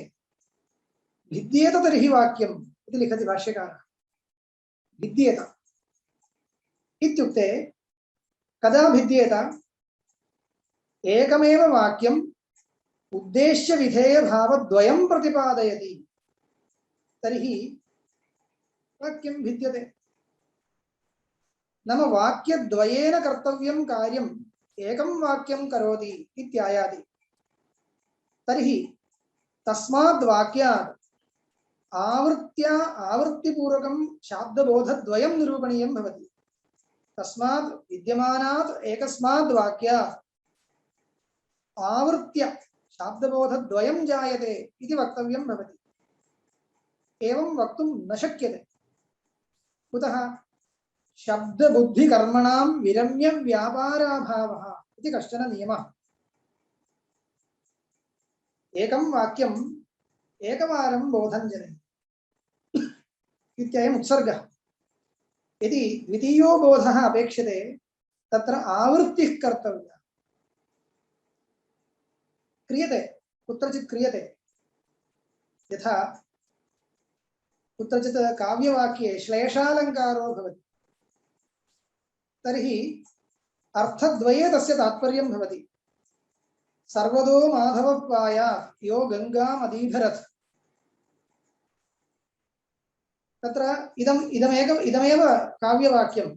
भिद्येत तर्हि वाक्यम् इति लिखति भाष्यकारः भिद्येत इत्युक्ते कदा भिद्येत एकमेव वाक्यम् उद्देश्य विधेय भावद्वयं प्रतिपादयति तर्हि वाक्यं भिद्यते नाम वाक्यद्वयेन कर्तव्यं कार्यम् एकं वाक्यं करोति इत्यायाति तर्हि तस्माद् वाक्यात् आवृत्त्या आवृत्तिपूर्वकं शाब्दबोधद्वयं निरूपणीयं भवति तस्मात् विद्यमानात् एकस्माद् वाक्यात् आवृत्त्य शाब्दबोधद्वयं जायते इति वक्तव्यं भवति एवं वक्तुं न शक्यते कुतः शब्दबुद्धिकर्मणां विरम्य व्यापाराभावः इति कश्चन नियमः एकं वाक्यम् एकवारं बोधं जनयति इत्ययम् उत्सर्गः यदि द्वितीयो बोधः अपेक्षते तत्र आवृत्तिः कर्तव्या क्रियते कुत्रचित् क्रियते यथा कुत्रचित् काव्यवाक्ये श्लेषालङ्कारो भवति तर्हि अर्थद्वये तस्य तात्पर्यं भवति सर्वदो माधवप्रायात् यो गङ्गामदीधरत् तत्र इदमेव काव्यवाक्यं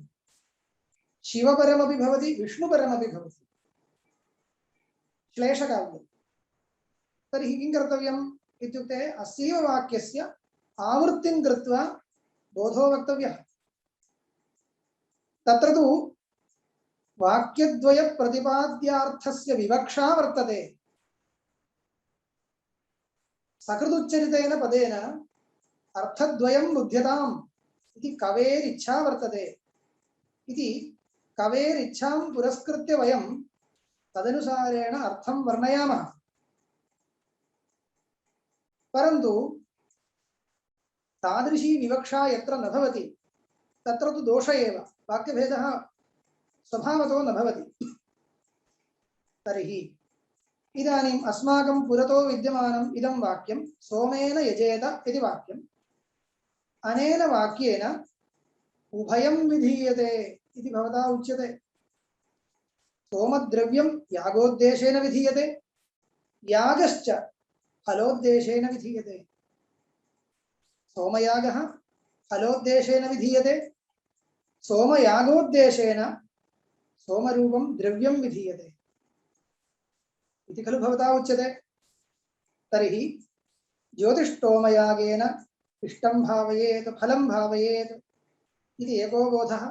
शिवपरमपि भवति विष्णुपरमपि भवति श्लेषकाव्यं तर्हि किं कर्तव्यम् इत्युक्ते अस्यैव वाक्यस्य आवृत्तिं कृत्वा बोधो वक्तव्यः तत्र तु वाक्यद्वय प्रतिपाद्यार्थस्य विवक्षा वर्तते सकृदुच्चरितेन पदेन अर्थद्वयं बुध्यताम् इति कवेरिच्छा वर्तते इति कवेरिच्छां पुरस्कृत्य वयं तदनुसारेण अर्थं वर्णयामः परन्तु तादृशी विवक्षा यत्र न भवति तत्र तु दोष एव वाक्यभेदः स्वभावतो न भवति तर्हि इदानीम् अस्माकं पुरतो विद्यमानम् इदं वाक्यं सोमेन यजेत इति वाक्यम् अनेन वाक्येन उभयं विधीयते इति भवता उच्यते सोमद्रव्यं यागोद्देशेन विधीयते यागश्च फलोद्देशेन विधीयते सोमयागः फलोद्देशेन विधीयते सोमयागोद्देशेन सोमरूपं द्रव्यं विधीयते इति खलु भवता उच्यते तर्हि ज्योतिष्टोमयागेन इष्टं भावयेत् फलं भावयेत् इति एको बोधः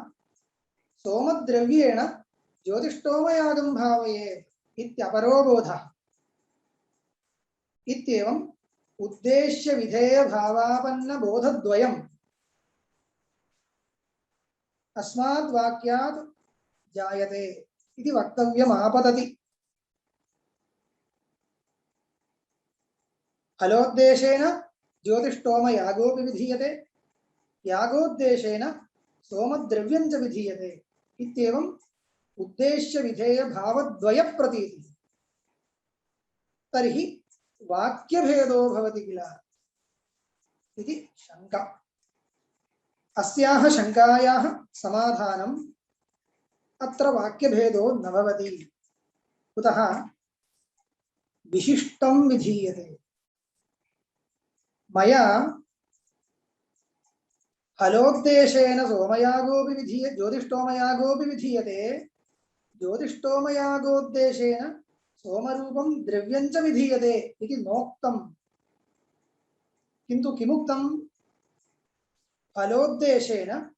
सोमद्रव्येण ज्योतिष्टोमयागं भावयेत् इत्यपरो बोधः इत्येवम् उद्देश्य विधेय भावापन्न बोधद्वयम् अस्माद् वाक्यात् जायते इति वक्तव्यमापतति फलोद्देशेन ज्योतिष्टोम यागोपि विधीयते यागोद्देशेन सोमद्रव्यं च विधीयते इत्येवम् उद्देश्य विधेय भावद्वय प्रतीतिः तर्हि वाक्यभेदो भवति किल इति शङ्का अस्याः शङ्कायाः समाधानम् अत्र वाक्यभेदो न भवति। कुतः विशिष्टं विधीयते। मया फलोद्देशेन सोमयागोऽपि विधीयते, ज्योतिष्टोमयागोऽपि विधीयते। ज्योतिष्टोमयागोद्देशेन सोमरूपं द्रव्यं च विधीयते इति नोक्तम्। किन्तु किमुक्तं? फलोद्देशेन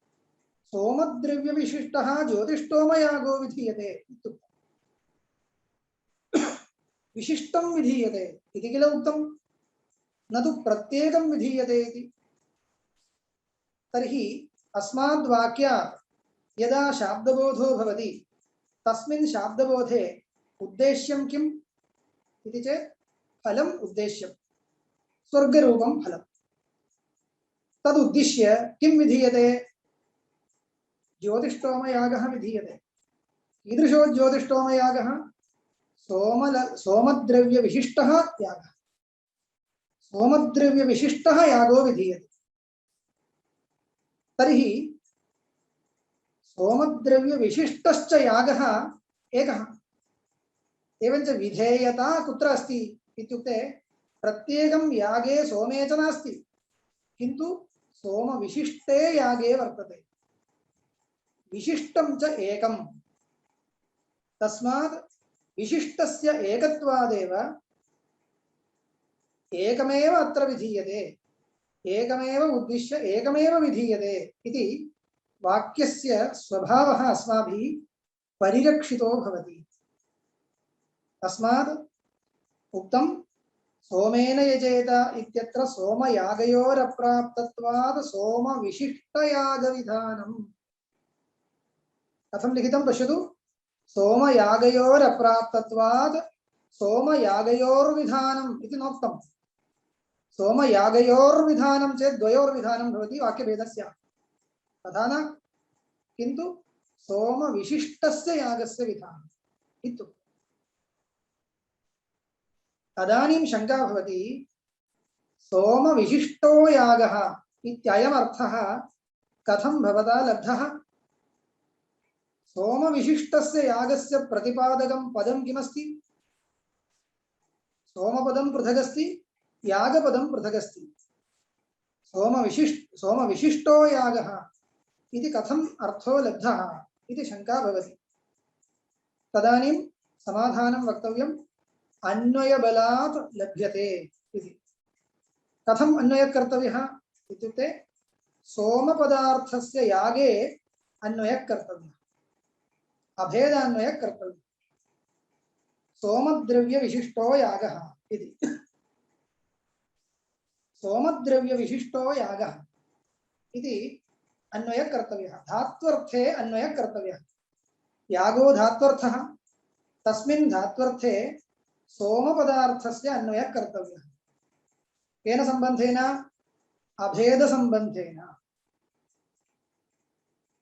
सोमद्रव्यविशिष्टः ज्योतिष्टोमयागो विधीयते इत्युक्तम्। विशिष्टं विधीयते इति किल उक्तं, न तु प्रत्येकं विधीयते इति। तर्हि अस्माद् वाक्यात् यदा शाब्दबोधो भवति तस्मिन् शाब्दबोधे उद्देश्यं किम् इति चेत् फलम् उद्देश्यं, स्वर्गरूपं फलं। तदुद्दिश्य किं विधीयते? ज्योतिष्टोमयागः विधीयते। कीदृशो ज्योतिष्टोमयागः? सोमद्रव्यविशिष्टः यागः। सोमद्रव्यविशिष्टः यागो विधीयते। तर्हि सोमद्रव्यविशिष्टश्च यागः एकः। एवञ्च विधेयता कुत्र अस्ति इत्युक्ते प्रत्येकं यागे सोमे च नास्ति, किन्तु सोमविशिष्टे यागे वर्तते। विशिष्टं च एकम्। तस्मात् विशिष्टस्य एकत्वादेव एकमेव अत्र विधीयते, एकमेव उद्दिश्य एकमेव विधीयते इति वाक्यस्य स्वभावः अस्माभिः परिरक्षितो भवति। तस्मात् उक्तं सोमेन यजेत इत्यत्र सोमयागयोरप्राप्तत्वात् सोमविशिष्टयागविधानम्। कथं लिखितं पश्यतु। सोमयागयोरप्राप्तत्वात् सोमयागयोर्विधानम् इति नोक्तम्। सोमयागयोर्विधानं चेत् द्वयोर्विधानं भवति, वाक्यभेदस्य तथा न, किन्तु सोमविशिष्टस्य यागस्य विधानम् इत्युक्तम्। तदानीं शङ्का भवति, सोमविशिष्टो यागः इत्ययमर्थः कथं भवता लब्धः? सोमविशिष्टस्य यागस्य प्रतिपादकं पदं किमस्ति? सोमपदं पृथगस्ति, यागपदं पृथगस्ति। सोमविशिष्टो यागः इति कथम् अर्थो लब्धः इति शङ्का भवति। तदानीं समाधानं वक्तव्यम्, अन्वयबलात् लभ्यते इति। कथम् अन्वयः कर्तव्यः इत्युक्ते सोमपदार्थस्य यागे अन्वयः कर्तव्यः, अभेदान्वयः कर्तव्यः। सोमद्रव्यविशिष्टो यागः इति। सोमद्रव्यविशिष्टो यागः इति अन्वयः कर्तव्यः, धात्वर्थे अन्वयः कर्तव्यः। यागो धात्वर्थः, तस्मिन् धात्वर्थे सोमपदार्थस्य अन्वयः कर्तव्यः। केन सम्बन्धेन? अभेदसम्बन्धेन।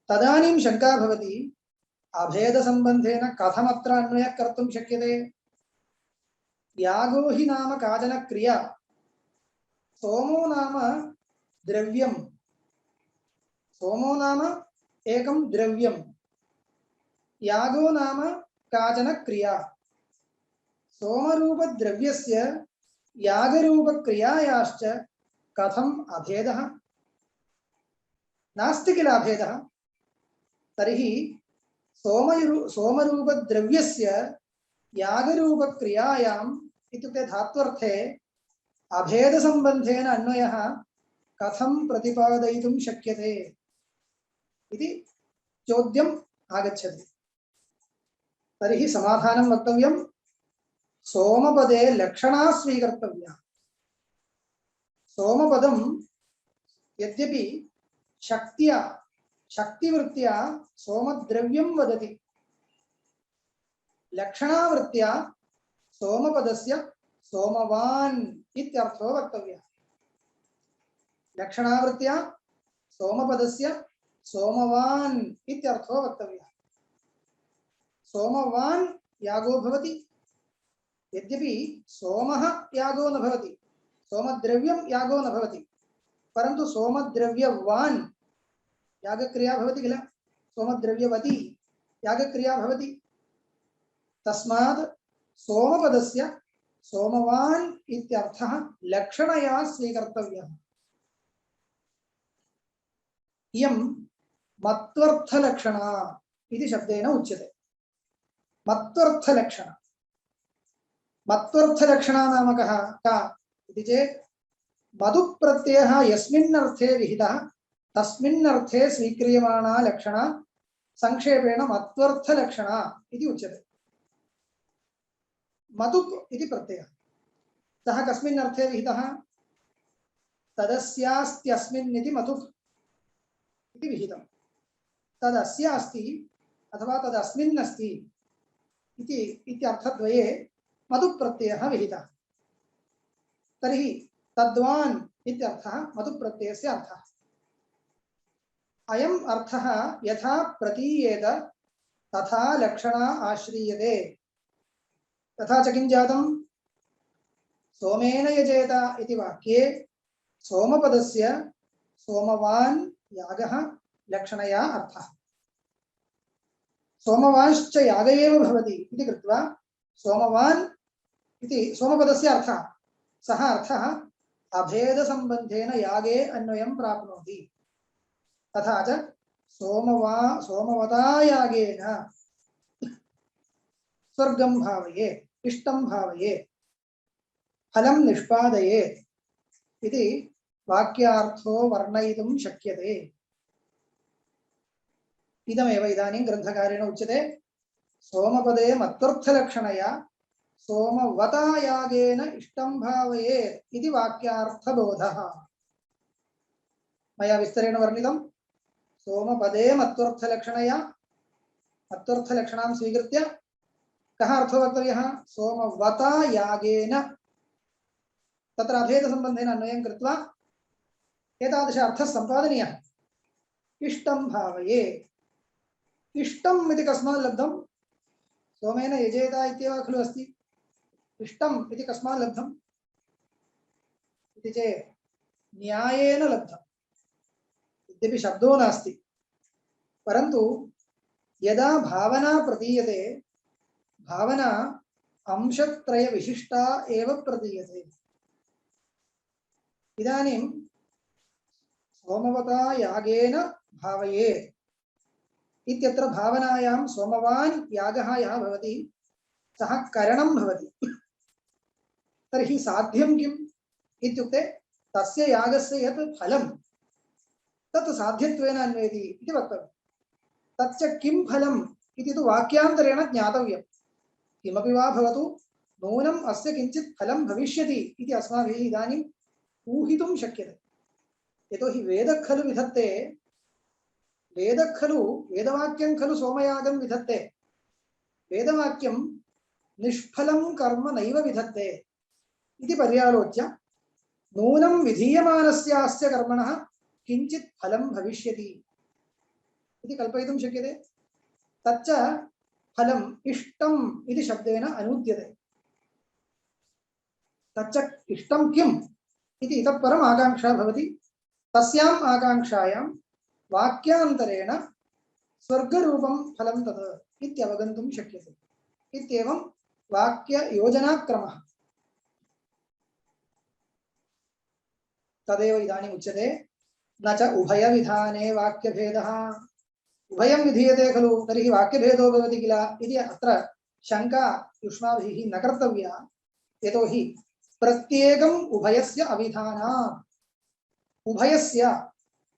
तदानीं शङ्का भवति, अभेदसम्बन्धेन कथमत्र अन्वयः कर्तुं शक्यते? यागो हि नाम काचन क्रिया, सोमो नाम द्रव्यं, सोमो नाम एकं द्रव्यं, यागो नाम काचन क्रिया। सोमरूपद्रव्यस्य यागरूपक्रियायाश्च कथम् अभेदः? नास्ति किल अभेदः। तर्हि सोमरूपद्रव्यस्य यागरूपक्रियायाम् इत्युक्ते धात्वर्थे अभेदसम्बन्धेन अन्वयः कथं प्रतिपादयितुं शक्यते इति चोद्यम् आगच्छति। तर्हि समाधानं वक्तव्यं, सोमपदे लक्षणा स्वीकर्तव्या। सोमपदं यद्यपि शक्त्या, शक्तिवृत्त्या सोमद्रव्यं वदति, लक्षणावृत्त्या सोमपदस्य सोमवान् इत्यर्थो वक्तव्यः। लक्षणावृत्त्या सोमपदस्य सोमवान् इत्यर्थो वक्तव्यः। सोमवान् यागो भवति, यद्यपि सोमः यागो न भवति, सोमद्रव्यं यागो न भवति, परन्तु सोमद्रव्यवान् यागक्रिया भवति किल, सोमद्रव्यवती यागक्रिया भवति। तस्मात् सोमपदस्य सोमवान् इत्यर्थः लक्षणया स्वीकर्तव्यः। इयं मत्वर्थलक्षणा इति शब्देन उच्यते। मत्वर्थलक्षणा, मत्वर्थलक्षणा नाम कः का इति चेत् मधुप्रत्ययः यस्मिन् अर्थे विहितः तस्मिन् अर्थे स्वीक्रियमाणा लक्षणा संक्षेपेण मत्वर्थलक्षणा इति उच्यते। मधुप् इति प्रत्ययः सः कस्मिन् अर्थे विहितः तदस्यास्त्यस्मिन् इति मधुप् इति विहितं। तदस्य अस्ति अथवा तदस्मिन् अस्ति इति इत्यर्थद्वये मधुप् प्रत्ययः विहितः। तर्हि तद्वान् इत्यर्थः मधुप् प्रत्ययस्य अर्थः। अयम् अर्थः यथा प्रतीयेत तथा लक्षणा आश्रीयते। तथा च किं जातं सोमेन यजेत इति वाक्ये सोमपदस्य सोमवान् यागः लक्षणया अर्थः। सोमवांश्च याग एव भवति इति कृत्वा सोमवान् इति सोमपदस्य अर्थः। सः अर्थः अभेदसम्बन्धेन यागे अन्वयं प्राप्नोति। तथा च सोमवता यागेन स्वर्गं भावयेत्, इष्टं भावयेत्, फलं निष्पादयेत् इति वाक्यार्थो वर्णयितुं शक्यते। इदमेव इदानीं ग्रन्थकारेण उच्यते सोमपदे मत्वर्थलक्षणया सोमवता यागेन इष्टं भावयेत् इति वाक्यार्थबोधः। मया विस्तरेण वर्णितं सोमपदे मत्वर्थलक्षणया मत्वर्थलक्षणां स्वीकृत्य कः अर्थो वक्तव्यः सोमवता यागेन तत्र अभेदसम्बन्धेन अन्वयं कृत्वा एतादृश अर्थः सम्पादनीयः। इष्टं भावयेत्, इष्टम् इति कस्मात् लब्धं सोमेन यजेत इत्येव खलु अस्ति। इष्टम् इति कस्मात् लब्धम् इति चेत् न्यायेन लब्धम्। यद्यपि शब्दो नास्ति परन्तु यदा भावना प्रतीयते भावना अंशत्रय विशिष्टा एव प्रतीयते। इदानीं सोमवता यागेन भावयेत् इत्यत्र भावनायां सोमवान् यागः यः भवति सः करणं भवति। तर्हि साध्यं किम् इत्युक्ते तस्य यागस्य यत् फलं तत् साध्यत्वेन अन्वेति इति वक्तव्यं। तच्च किं फलम् इति तु वाक्यान्तरेण ज्ञातव्यम्। किमपि वा भवतु नूनम् अस्य किञ्चित् फलं भविष्यति इति अस्माभिः इदानीम् ऊहितुं शक्यते। यतोहि वेदः खलु विधत्ते, वेदः खलु वेदवाक्यं खलु सोमयागं विधत्ते। वेदवाक्यं निष्फलं कर्म नैव विधत्ते इति पर्यालोच्य नूनं विधीयमानस्यास्य कर्मणः किञ्चित् फलं भविष्यति इति कल्पयितुं शक्यते। तच्च फलम् इष्टम् इति शब्देन अनूद्यते। तच्च इष्टं किम् इति इतः परम् आकाङ्क्षा भवति। तस्याम् आकाङ्क्षायां वाक्यान्तरेण स्वर्गरूपं फलं तत् इत्यवगन्तुं शक्यते। इत्येवं वाक्ययोजनाक्रमः। तदेव इदानीम् उच्यते न च उभयविधाने वाक्यभेदः। उभयं विधीयते खलु तर्हि वाक्यभेदो भवति किल इति अत्र शङ्का युष्माभिः न कर्तव्या। यतोहि प्रत्येकम् उभयस्य अविधानात्। उभयस्य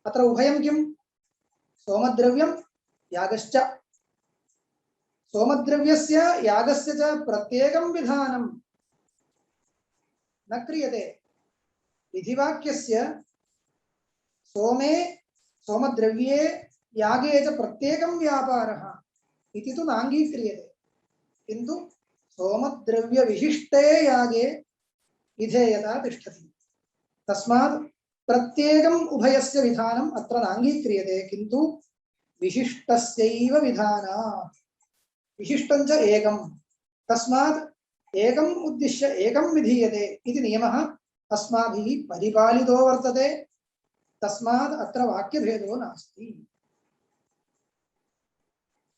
अत्र उभयं किं सोमद्रव्यं यागश्च। सोमद्रव्यस्य यागस्य च प्रत्येकं विधानं न क्रियते। विधिवाक्यस्य सोमे सोमद्रव्ये यागे च प्रत्येकं व्यापारः इति तु नाङ्गीक्रियते। किन्तु सोमद्रव्यविशिष्टे यागे विधेयता तिष्ठति। तस्मात् प्रत्येकम् उभयस्य विधानम् अत्र नाङ्गीक्रियते। किन्तु विशिष्टस्यैव विधानात्। विशिष्टं च एकं। तस्मात् एकम् उद्दिश्य एकं विधीयते इति नियमः अस्माभिः परिपालितो वर्तते। तस्मात् अत्र वाक्यभेदो नास्ति।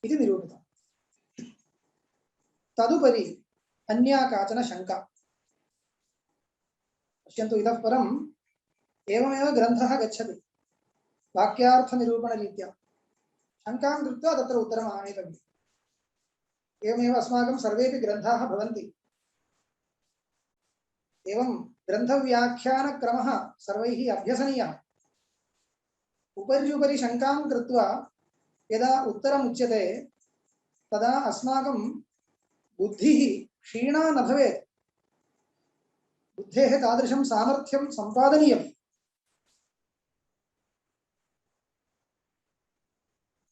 इति निरूपितम्। तदुपरि अन्या काचन शङ्का। पश्यन्तु, इतः परम् एवमेव ग्रन्थः गच्छति वाक्यार्थनिरूपणरीत्या। शङ्कां कृत्वा तत्र उत्तरम् आनेतव्यम्। एवमेव अस्माकं सर्वेपि ग्रन्थाः भवन्ति। एवं ग्रन्थव्याख्यानक्रमः सर्वैः अभ्यसनीयः। उपर्युपरि शङ्कां कृत्वा यदा उत्तरम् उच्यते तदा अस्माकं बुद्धिः क्षीणा न भवेत्। बुद्धेः तादृशं सामर्थ्यं सम्पादनीयम्।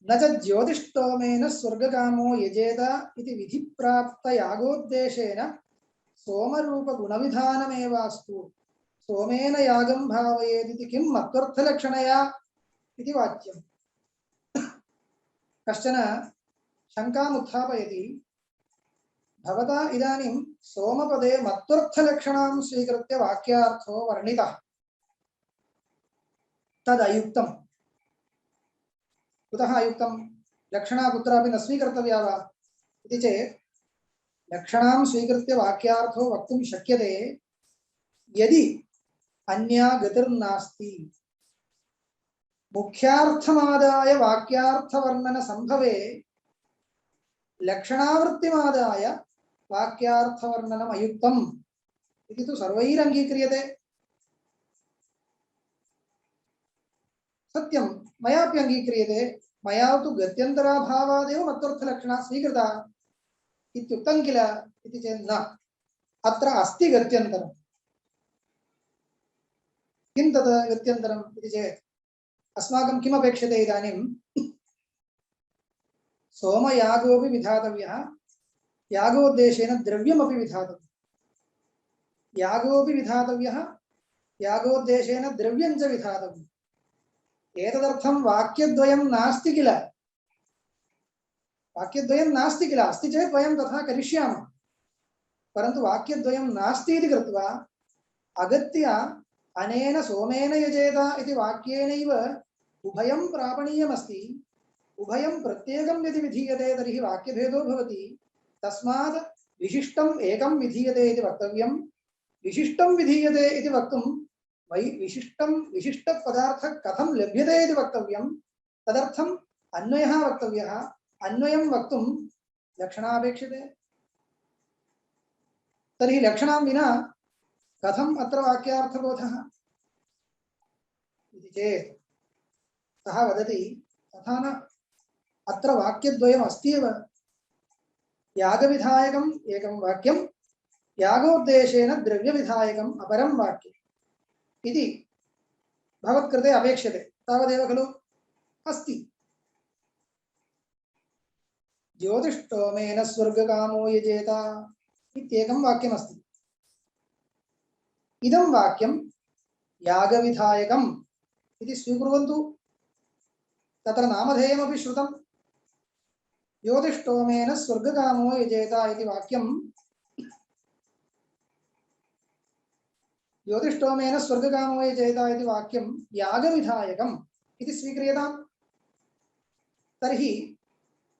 न च ज्योतिष्टोमेन स्वर्गकामो यजेत इति विधिप्राप्तयागोद्देशेन सोमरूपगुणविधानमेवास्तु सोमेन यागं भावयेदिति किं मत्वर्थलक्षणया इति वाक्यम्। कश्चन शङ्काम् उत्थापयति। भवता इदानीं सोमपदे मत्वर्थलक्षणां स्वीकृत्य वाक्यार्थो वर्णितः, तदयुक्तम्। कुतः अयुक्तं? लक्षणा कुत्रापि न स्वीकर्तव्या वा इति चेत् लक्षणां स्वीकृत्य वाक्यार्थो वक्तुं शक्यते यदि अन्या गतिर्नास्ति। मुख्यार्थमादाय वाक्यार्थवर्णन संभवे लक्षणावृत्तिमादाय वाक्यार्थवर्णनम् अयुक्तम् इति तु सर्वैरङ्गीक्रियते। सत्यं, मयापि अङ्गीक्रियते। मया तु गत्यन्तराभावादेव मत्वर्थलक्षणा स्वीकृता इत्युक्तं किल इति चेत् न, अत्र अस्ति गत्यन्तरम्। किं तद् गत्यन्तरम् इति चेत् अस्माकं किम् अपेक्षते इदानीं? सोमयागोऽपि विधातव्यः, यागोद्देशेन द्रव्यमपि विधातव्यम्। यागोऽपि विधातव्यः, यागोद्देशेन द्रव्यं च विधातव्यम्। एतदर्थं वाक्यद्वयं नास्ति किल? वाक्यद्वयं नास्ति किल? अस्ति चेत् वयं तथा करिष्यामः। परन्तु वाक्यद्वयं नास्ति इति कृत्वा अगत्य अनेन सोमेन यजेत इति वाक्येनैव उभयं प्रापणीयमस्ति। उभयं प्रत्येकं यदि विधीयते तर्हि वाक्यभेदो भवति। तस्मात् विशिष्टम् एकं विधीयते इति वक्तव्यं। विशिष्टं विधीयते इति वक्तुं विशिष्टपदार्थः कथं लभ्यते इति वक्तव्यं। तदर्थम् अन्वयः वक्तव्यः। अन्वयं वक्तुं लक्षणा अपेक्षते। तर्हि लक्षणां विना कथम् अत्र वाक्यार्थबोधः इति चेत् सः वदति तथा न। अत्र वाक्यद्वयम् अस्ति एव। यागविधायकम् एकं वाक्यं, यागोद्देशेन द्रव्यविधायकम् अपरं वाक्यम् इति भवत्कृते अपेक्षते। तावदेव खलु? अस्ति। ज्योतिष्टोमेन स्वर्गकामो यजेत इत्येकं वाक्यमस्ति। इदं वाक्यं यागविधायकम् इति स्वीकुर्वन्तु। तत्र नामधेयमपि श्रुतं। ज्योतिष्टोमेन स्वर्गकामो यजेत इति वाक्यं ज्योतिष्टोमेन स्वर्गकामो यजेत इति वाक्यं यागविधायकम् इति स्वीक्रियताम्। तर्हि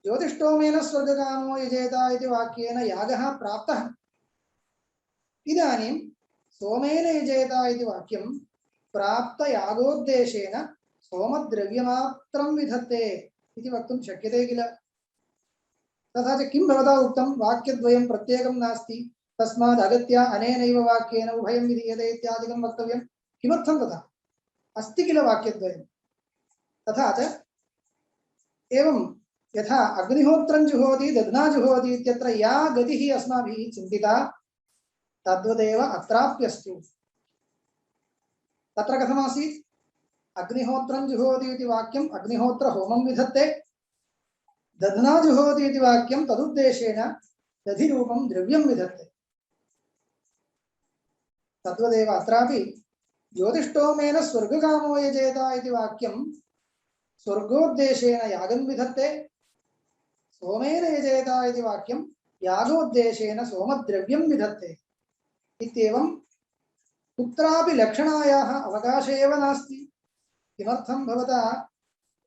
ज्योतिष्टोमेन स्वर्गकामो यजेत इति वाक्येन यागः प्राप्तः। इदानीं सोमेन यजेत इति वाक्यं प्राप्तयागोद्देशेन सोमद्रव्यमात्रं विधत्ते इति वक्तुं शक्यते किल? तथा च किं भवता उक्तं? वाक्यद्वयं प्रत्येकं नास्ति, तस्मात् अगत्य अनेनैव वाक्येन उभयं विधीयते इत्यादिकं वक्तव्यं। किमर्थं तथा? अस्ति किल वाक्यद्वयं? तथा च एवं यथा अग्निहोत्रं जुहोति दध्ना जुहोति इत्यत्र या गतिः अस्माभिः चिन्तिता तद्वदेव अत्राप्यस्तु। तत्र कथमासीत्? अग्निहोत्रं जुहोति इति वाक्यम् अग्निहोत्रहोमं विधत्ते, दध्ना जुहोति इति वाक्यं तदुद्देशेन दधिरूपं द्रव्यं विधत्ते। तद्वदेव अत्रापि ज्योतिष्टोमेन स्वर्गकामो यजेत इति वाक्यं स्वर्गोद्देशेन यागं विधत्ते, सोमेन यजेत इति वाक्यं यागोद्देशेन सोमद्रव्यं विधत्ते। इत्येवं कुत्रापि लक्षणायाः अवकाशः एव नास्ति। किमर्थं भवता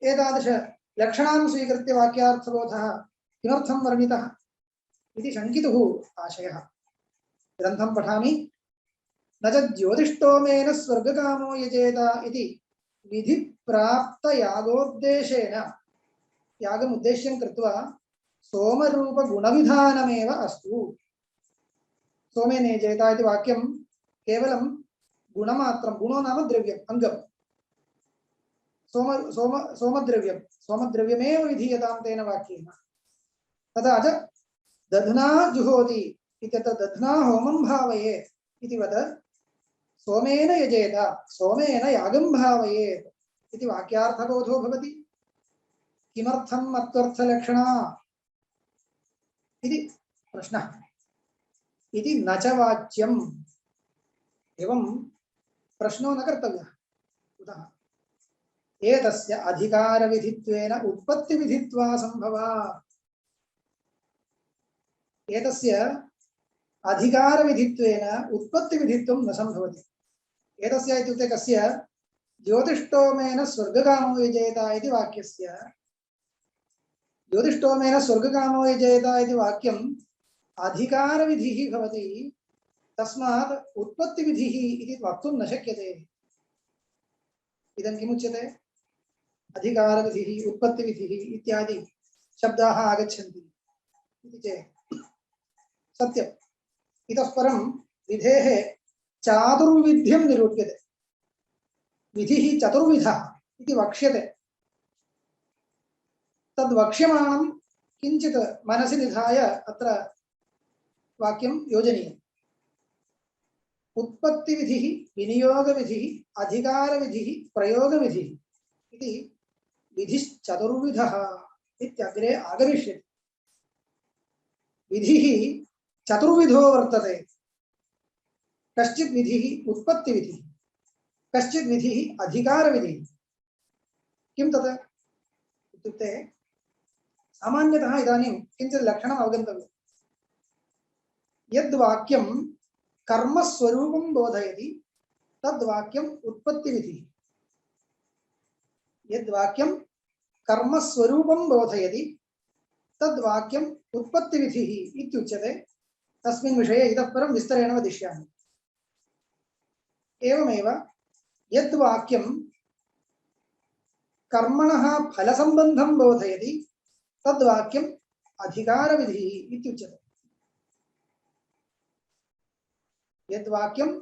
एतादृश लक्षणां स्वीकृत्य वाक्यार्थबोधः किमर्थं वर्णितः इति शङ्कितुः आशयः। ग्रन्थं पठामि। न च ज्योतिष्टोमेन स्वर्गकामो यजेत इति विधिप्राप्तयागोद्देशेन यागमुद्देश्यं कृत्वा सोमरूपगुणविधानमेव अस्तु। सोमेन यजेत इति वाक्यं केवलं गुणमात्रं, गुणो नाम द्रव्यम्, अङ्गं। सोमद्रव्यं, सोमद्रव्यमेव विधीयतां तेन वाक्येन। तथा च दध्ना जुहोति इत्यत्र दध्ना होमं भावयेत् इति वद सोमेन यजेत, सोमेन यागं भावयेत् इति वाक्यार्थबोधो भवति। किमर्थम् अत्वर्थलक्षणा इति प्रश्नः। इति न च वाच्यम्। एवं प्रश्नो न कर्तव्यः। कुतः? एतस्य अधिकारविधित्वेन उत्पत्तिविधित्वा सम्भवात्। एतस्य अधिकारविधित्वेन उत्पत्तिविधित्वं न सम्भवति। एतस्य इत्युक्ते कस्य? ज्योतिष्टोमेन स्वर्गकामो यजेत इति वाक्यस्य ज्योतिष्टोमेन स्वर्गकामो यजेत इति वाक्यम् अधिकारविधिः भवति। तस्मात् उत्पत्तिविधिः इति वक्तुं न शक्यते। इदं किमुच्यते? अधिकारविधिः, उत्पत्तिविधिः इत्यादि शब्दाः आगच्छन्ति इति चेत् सत्यम्। इतः परं विधेः चातुर्विध्यं निरूप्यते। विधिः चतुर्विधः इति वक्ष्यते। तद्वक्ष्यमाणं किञ्चित् मनसि निधाय अत्र वाक्यं योजनीयम्। उत्पत्तिविधिः, विनियोगविधिः, अधिकारविधिः, प्रयोगविधिः इति विधिश्चतुर्विधः इत्यग्रे आगमिष्यति। विधिः चतुर्विधो वर्तते। कश्चित् विधिः उत्पत्तिविधिः, कश्चित् विधिः अधिकारविधिः। किं तत् इत्युक्ते सामान्यतः इदानीं किञ्चित् लक्षणम् अवगन्तव्यम्। यद्वाक्यं कर्मस्वरूपं बोधयति तद्वाक्यम् उत्पत्तिविधिः। यद्वाक्यं कर्मस्वरूपं बोधयति तद्वाक्यम् उत्पत्तिविधिः इत्युच्यते। तस्मिन् विषये इतः परं विस्तरेण वदिष्यामि। एवमेव यद्वाक्यं कर्मणः फलसम्बन्धं बोधयति तद्वाक्यम् अधिकारविधिः इत्युच्यते। यद्वाक्यं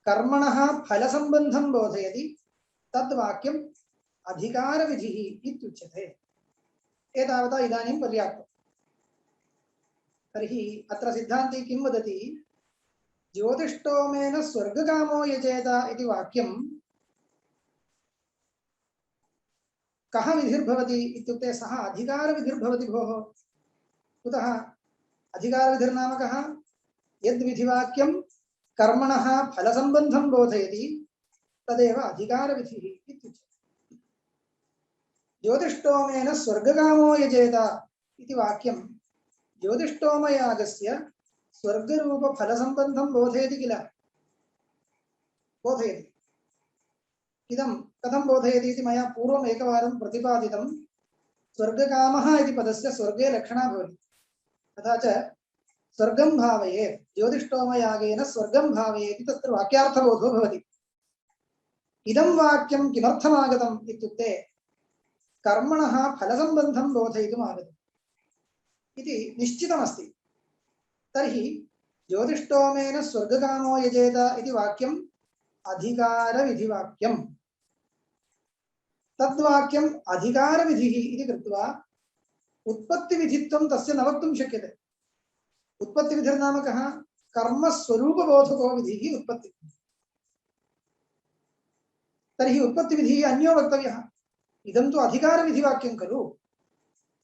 कर्मणः फलसम्बन्धं बोधयति तद्वाक्यम् अधिकारविधिः इत्युच्यते। एतावता इदानीं पर्याप्तम्। तर्हि अत्र सिद्धान्ती किं वदति? ज्योतिष्टोमेन स्वर्गकामो यजेत इति वाक्यं कः विधिर्भवति इत्युक्ते सः अधिकारविधिर्भवति भोः। कुतः? अधिकारविधिर्नाम कः? यद्विधिवाक्यं कर्मणः फलसम्बन्धं बोधयति तदेव अधिकारविधिः इत्युच्यते। ज्योतिष्टोमेन स्वर्गकामो यजेत इति वाक्यं ज्योतिष्टोमयागस्य स्वर्गरूपफलसम्बन्धं बोधयति किल? बोधयति। इदं कथं बोधयति इति मया पूर्वम् एकवारं प्रतिपादितं। स्वर्गकामः इति पदस्य स्वर्गे लक्षणा भवति। तथा च स्वर्गं भावयेत्, ज्योतिष्टोमयागेन स्वर्गं भावयेत् तत्र वाक्यार्थबोधो भवति। इदं वाक्यं किमर्थमागतम् इत्युक्ते कर्मणः फलसम्बन्धं बोधयितुम् आगतम् इति निश्चितमस्ति। तर्हि ज्योतिष्टोमेन स्वर्गकामो यजेत इति वाक्यम् अधिकारविधिवाक्यम्। तद्वाक्यम् अधिकारविधिः इति कृत्वा उत्पत्तिविधित्वं तस्य न वक्तुं शक्यते। उत्पत्तिविधिर्नाम कः? कर्मस्वरूपबोधको विधिः उत्पत्तिविधिः। तर्हि उत्पत्तिविधिः अन्यो वक्तव्यः। इदं तु अधिकारविधिवाक्यं खलु।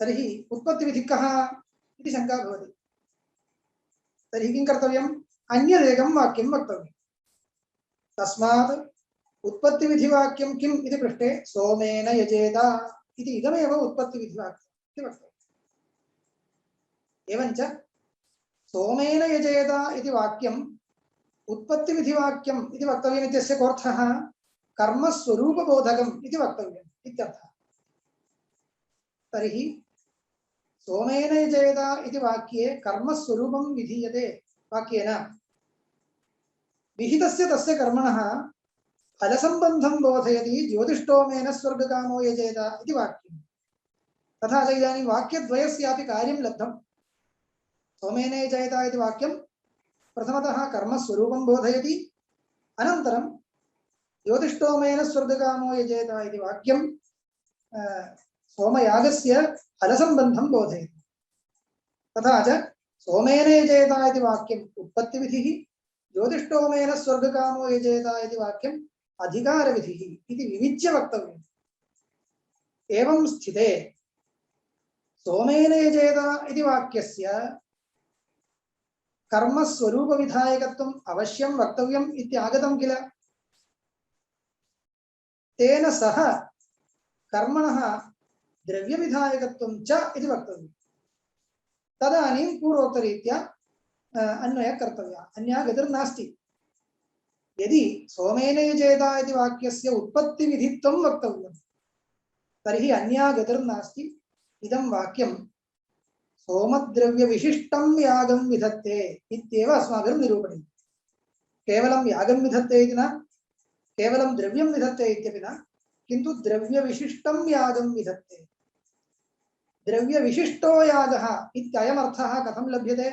तर्हि उत्पत्तिविधिः कः इति शङ्का भवति। तर्हि किं कर्तव्यम्? अन्यदेकं वाक्यं वक्तव्यम्। तस्मात् उत्पत्तिविधिवाक्यं किम् इति पृष्टे सोमेन यजेत इति इदमेव उत्पत्तिविधिवाक्यम् इति वक्तव्यम्। एवञ्च सोमेन यजेत इति वाक्यम् उत्पत्तिविधिवाक्यम् इति वक्तव्यम् इत्यस्य कोऽर्थः? कर्मस्वरूपबोधकम् इति वक्तव्यम् इत्यर्थः। तर्हि सोमेन यजेत इति वाक्ये कर्मस्वरूपं विधीयते वाक्येन विहितस्य तस्य कर्मणः फलसम्बन्धं बोधयति ज्योतिष्टोमेन स्वर्गकामो यजेत इति वाक्यम्। तथा च इदानीं वाक्यद्वयस्यापि कार्यं लब्धं। सोमेन यजेत इति वाक्यं प्रथमतः कर्मस्वरूपं बोधयति, अनन्तरं ज्योतिष्टोमेन स्वर्गकामो यजेत इति वाक्यं सोमयागस्य फलसम्बन्धं बोधयति। तथा च सोमेन यजेत इति वाक्यम् उत्पत्तिविधिः, ज्योतिष्टोमेन स्वर्गकामो यजेत इति वाक्यम् अधिकारविधिः इति विविच्य वक्तव्यम्। एवं स्थिते सोमेन यजेत इति वाक्यस्य कर्मस्वरूपविधायकत्वम् अवश्यं वक्तव्यम् इत्यागतं किल। तेन सह कर्मणः द्रव्यविधायकत्वं च इति वक्तव्यम्। तदानीं पूर्वोक्तरीत्या अन्वयः कर्तव्यः, अन्या गतिर्नास्ति। यदि सोमेन यजेत इति वाक्यस्य उत्पत्तिविधित्वं वक्तव्यं तर्हि अन्या गतिर्नास्ति। इदं वाक्यं सोमद्रव्यविशिष्टं यागं विधत्ते इत्येव अस्माभिः निरूपणीयम्। केवलं यागं विधत्ते इति न, केवलं द्रव्यं विधत्ते इत्यपि न, किन्तु द्रव्यविशिष्टं यागं विधत्ते। द्रव्यविशिष्टो यागः इत्ययमर्थः कथं लभ्यते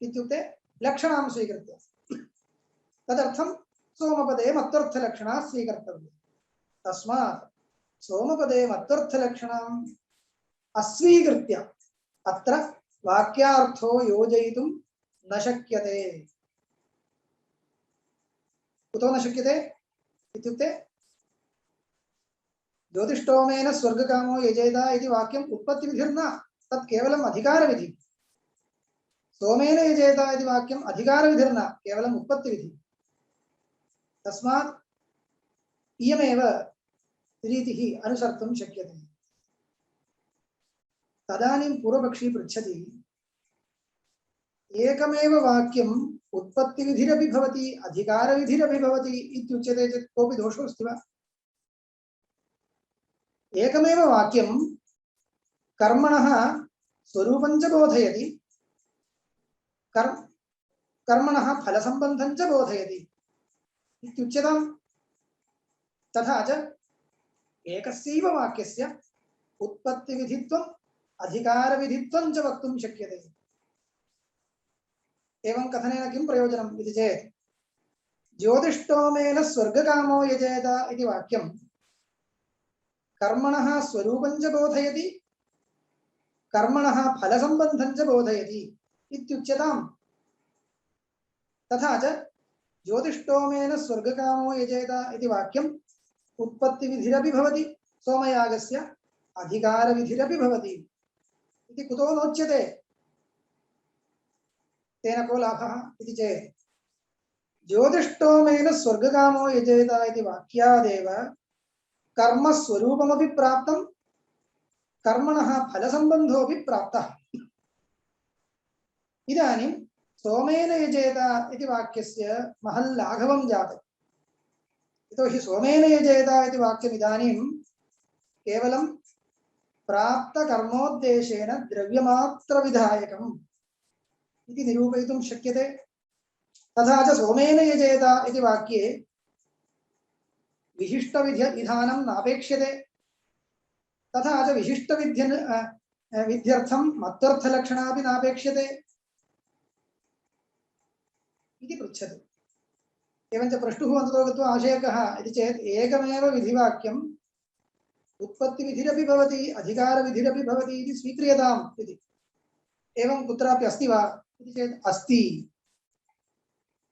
इत्युक्ते लक्षणां स्वीकृत्य। तदर्थं सोमपदे मत्वर्थलक्षणा स्वीकर्तव्या। तस्मात् सोमपदे मत्वर्थलक्षणाम् अस्वीकृत्य अत्र वाक्यार्थो योजयितुं न शक्यते। कुतो न शक्यते इत्युक्ते ज्योतिष्टोमेन स्वर्गकामो यजेत इति वाक्यम् उत्पत्तिविधिर्न, तत् केवलम् अधिकारविधि। सोमेन यजेत इति वाक्यम् अधिकारविधिर्न, केवलम् उत्पत्तिविधि। तस्मात् इयमेव रीतिः अनुसर्तुं शक्यते। तदानीं पूर्वपक्षी पृच्छति, एकमेव वाक्यम् उत्पत्तिविधिरपि भवति अधिकारविधिरपि भवति इत्युच्यते चेत् कोऽपि दोषोऽस्ति वा? एकमेव वाक्यं कर्मणः स्वरूपं च बोधयति, कर्मणः फलसम्बन्धं च बोधयति इत्युच्यताम्। तथा च एकस्यैव वाक्यस्य उत्पत्तिविधित्वम् अधिकारविधित्वं च वक्तुं शक्यते। एवं कथनेन किं प्रयोजनम् इति चेत् ज्योतिष्टोमेन स्वर्गकामो यजेत इति वाक्यं कर्मणः स्वरूपं च बोधयति, कर्मणः फलसम्बन्धं च बोधयति इत्युच्यताम्। तथा च ज्योतिष्टोमेन स्वर्गकामो यजेत इति वाक्यम् उत्पत्तिविधिरपि भवति, सोमयागस्य अधिकारविधिरपि भवति इति कुतो नोच्यते? तेन को लाभः इति चेत् ज्योतिष्टोमेन स्वर्गकामो यजेत इति वाक्यादेव कर्मस्वरूपमपि प्राप्तं, कर्मणः फलसम्बन्धोऽपि प्राप्तः। इदानीं सोमेन यजेत इति वाक्यस्य महल् लाघवं जातम्। यतोहि सोमेन यजेत इति वाक्यम् इदानीं केवलं प्राप्तकर्मोद्देशेन द्रव्यमात्रविधायकम् इति निरूपयितुं शक्यते। तथा च सोमेन यजेत इति वाक्ये विशिष्टविधानं नापेक्ष्यते। तथा च विध्यर्थं मत्वर्थलक्षणापि नापेक्ष्यते इति पृच्छति। एवञ्च प्रष्टुः अन्ततो गत्वा आशयकः इति चेत् एकमेव विधिवाक्यम् उत्पत्तिविधिरपि भवति अधिकारविधिरपि भवति इति स्वीक्रियताम् इति। एवं कुत्रापि अस्ति वा इति चेत् अस्ति।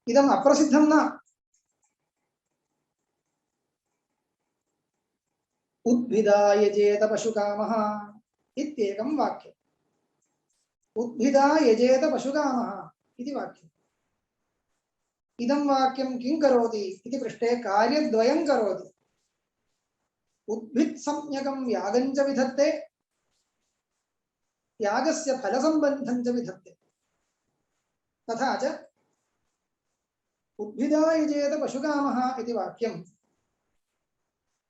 इदम् अप्रसिद्धं न। उद्भिदा यजेत पशुकामः इत्येकं वाक्यम्। उद्भिदा यजेत पशुकामः इति वाक्यम्। इदं वाक्यं किं करोति इति पृष्टे कार्यद्वयं करोति। उद्भित्संज्ञकं यागं च विधत्ते, यागस्य फलसम्बन्धं च विधत्ते। तथा च उद्भिदा यजेत पशुकामः इति वाक्यम्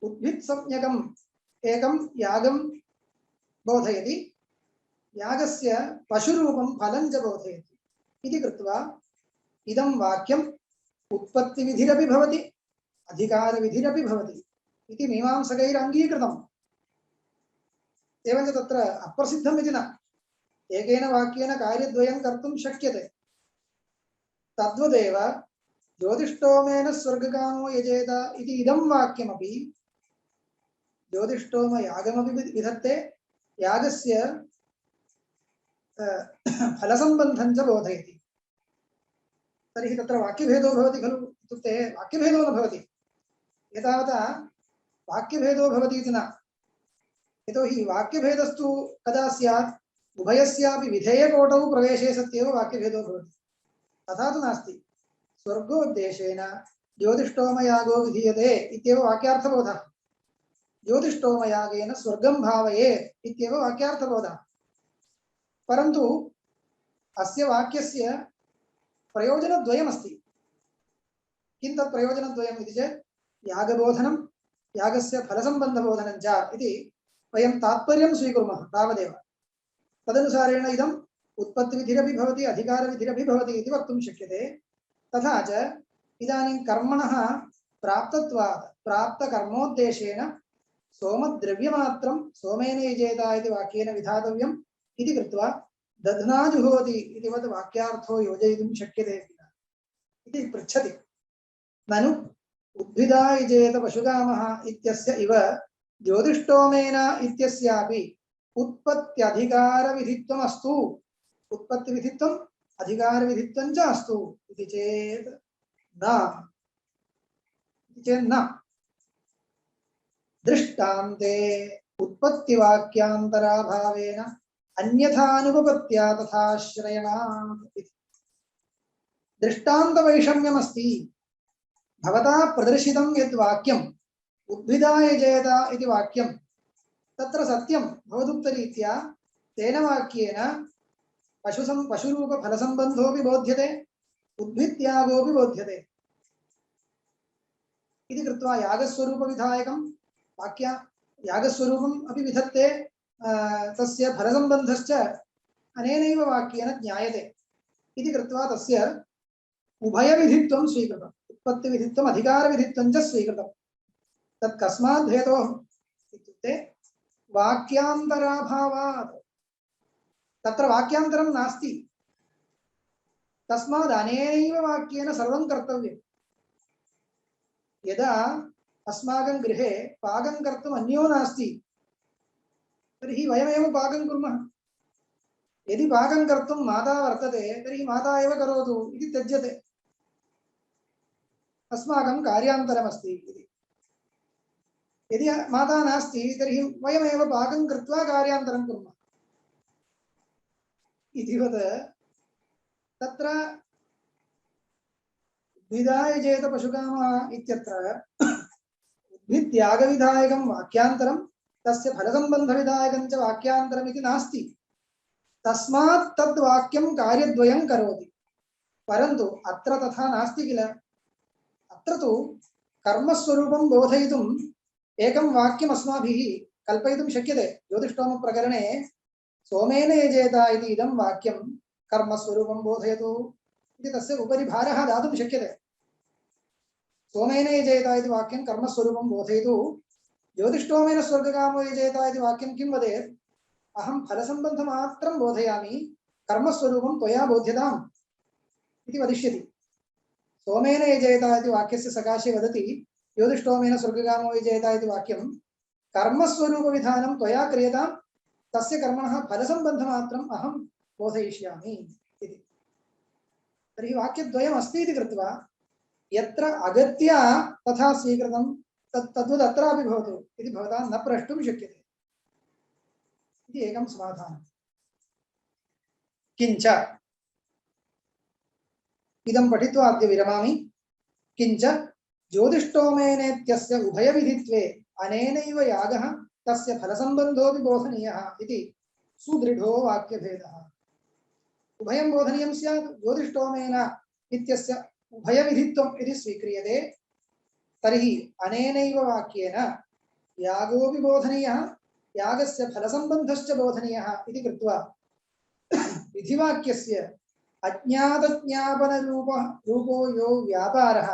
उद्भित्संज्ञकम् एकं यागं बोधयति यागस्य पशुरूपं फलं च बोधयति इति कृत्वा इदं वाक्यम् उत्पत्तिविधिरपि भवति अधिकारविधिरपि भवति इति मीमांसकैः अङ्गीकृतम्। एवञ्च तत्र अप्रसिद्धम् इति न, एकेन वाक्येन कार्यद्वयं कर्तुं शक्यते। तद्वदेव ज्योतिष्टोमेन स्वर्गकामो यजेत इति इदं वाक्यमपि ज्योतिष्टोम यागमपि विधत्ते यागस्य फलसम्बन्धं च बोधयति। तर्हि तत्र वाक्यभेदो भवति खलु इत्युक्ते वाक्यभेदो न भवति, एतावता वाक्यभेदो भवति इति न। यतोहि वाक्यभेदस्तु कदा स्यात् उभयस्यापि विधेयकोटौ प्रवेशे सत्येव वाक्यभेदो भवति। तथा तु नास्ति। स्वर्गोद्देशेन ज्योतिष्टोमयागो विधीयते इत्येव वाक्यार्थबोधः, ज्योतिष्टोमयागेन स्वर्गं भावयेत् इत्येव वाक्यार्थबोधः। परन्तु अस्य वाक्यस्य प्रयोजनद्वयमस्ति। किं तत् प्रयोजनद्वयम् इति चेत् यागबोधनं यागस्य फलसम्बन्धबोधनं च इति वयं तात्पर्यं स्वीकुर्मः तावदेव। तदनुसारेण इदम् उत्पत्तिविधिरपि भवति अधिकारविधिरपि भवति इति वक्तुं शक्यते। तथा च इदानीं कर्मणः प्राप्तत्वात् प्राप्तकर्मोद्देशेन सोमद्रव्यमात्रं सोमेन यजेत इति वाक्येन विधातव्यम् इति कृत्वा दध्ना जुहोति इतिवत् वाक्यार्थो योजयितुं शक्यते इति पृच्छति। ननु उद्भिदा यजेत पशुकामः इत्यस्य इव ज्योतिष्टोमेन इत्यस्यापि उत्पत्त्यधिकारविधित्वम् अस्तु, उत्पत्तिविधित्वम् अधिकारविधित्वं च अस्तु इति चेत् न दृष्टान्ते उत्पत्तिवाक्यान्तराभावेन अन्यथानुपपत्त्या तथाश्रयणात् इति। दृष्टान्तवैषम्यमस्ति। भवता प्रदर्शितं यद् वाक्यम् उद्भिदा यजेत इति वाक्यं तत्र सत्यं भवदुक्तरीत्या तेन वाक्येन पशुरूपफलसम्बन्धोऽपि बोध्यते उद्भित्यागोऽपि बोध्यते इति कृत्वा यागस्वरूपविधायकं वाक्य यागस्वरूपम् अपि विधत्ते तस्य फलसम्बन्धश्च अनेनैव वाक्येन ज्ञायते इति कृत्वा तस्य उभयविधित्वं स्वीकृतम्, उत्पत्तिविधित्वम् अधिकारविधित्वं च स्वीकृतम्। तत् कस्मात् हेतोः इत्युक्ते वाक्यान्तराभावात्। तत्र वाक्यान्तरं नास्ति, तस्मात् अनेनैव वाक्येन सर्वं कर्तव्यम्। यदा अस्माकं गृहे पाकं कर्तुम् अन्यो नास्ति तर्हि वयमेव पाकं कुर्मः। यदि पाकं कर्तुं माता वर्तते तर्हि माता एव करोतु इति त्यज्यते, अस्माकं कार्यान्तरमस्ति इति। यदि माता नास्ति तर्हि वयमेव पाकं कृत्वा कार्यान्तरं कुर्मः इतिवत् तत्र उद्भिदा यजेत पशुकामः इत्यत्र उद्भित्यागविधायकं वाक्यान्तरं तस्य फलसम्बन्धविधायकं च वाक्यान्तरम् इति नास्ति। तस्मात् तद् वाक्यं कार्यद्वयं करोति। परन्तु अत्र तथा नास्ति किल। अत्र तु कर्मस्वरूपं बोधयितुम् एकं वाक्यम् अस्माभिः कल्पयितुं शक्यते। ज्योतिष्टोमप्रकरणे सोमेन यजेत इति इदं वाक्यं कर्मस्वरूपं बोधयतु इति तस्य उपरि भारः दातुं शक्यते। सोमेन यजेत इति वाक्यं कर्मस्वरूपं बोधयतु, ज्योतिष्टोमेन स्वर्गकामो यजेत इति वाक्यं किं वदेत्? अहं फलसम्बन्धमात्रं बोधयामि, कर्मस्वरूपं त्वया बोध्यताम् इति वदिष्यति। सोमेन यजेत इति वाक्यस्य सकाशे वदति ज्योतिष्टोमेन स्वर्गकामो यजेत इति वाक्यं कर्मस्वरूपविधानं त्वया क्रियतां, तस्य कर्मणः फलसम्बन्धमात्रम् अहं बोधयिष्यामि इति। तर्हि वाक्यद्वयम् अस्ति इति कृत्वा यत्र अगत्य तथा स्वीकृतं तद्वद् अत्रापि भवतु इति भवता न प्रष्टुं शक्यते इति एकं समाधानम्। किञ्च इदं पठित्वा अद्य विरमामि। किञ्च ज्योतिष्टोमेनेत्यस्य उभयविधित्वे अनेनैव यागः तस्य फलसम्बन्धोऽपि बोधनीयः इति सुदृढो वाक्यभेदः। उभयं बोधनीयं स्यात्। ज्योतिष्टोमेन इत्यस्य उभयविधित्वम् इति स्वीक्रियते तर्हि अनेनैव वाक्येन यागोऽपि बोधनीयः यागस्य फलसम्बन्धश्च बोधनीयः इति कृत्वा विधिवाक्यस्य रूपो यो व्यापारः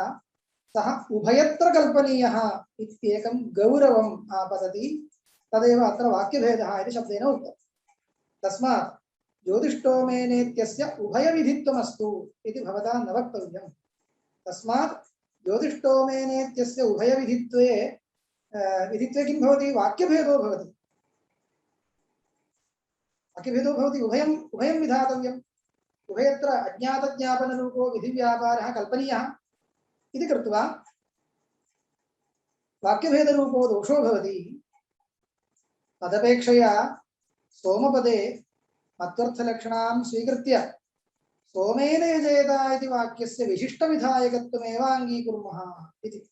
सः उभयत्र कल्पनीयः इत्येकं गौरवम् आपतति। तदेव अत्र वाक्यभेदः इति शब्देन उक्तम्। तस्मात् ज्योतिष्टोमेनेत्यस्य उभयविधित्वमस्तु इति भवता न वक्तव्यम्। तस्मात् ज्योतिष्टोमेनेत्यस्य उभयविधित्वे विधित्वे किं भवति? वाक्यभेदो भवति। वाक्यभेदो भवति, उभयं विधातव्यम्। उभयत्र अज्ञातज्ञापनरूपो विधिव्यापारः कल्पनीयः इति कृत्वा वाक्यभेदरूपो दोषो भवति। तदपेक्षया सोमपदे मत्वर्थलक्षणां स्वीकृत्य सोमेन यजेत इति वाक्यस्य विशिष्टविधायकत्वमेव अङ्गीकुर्मः इति।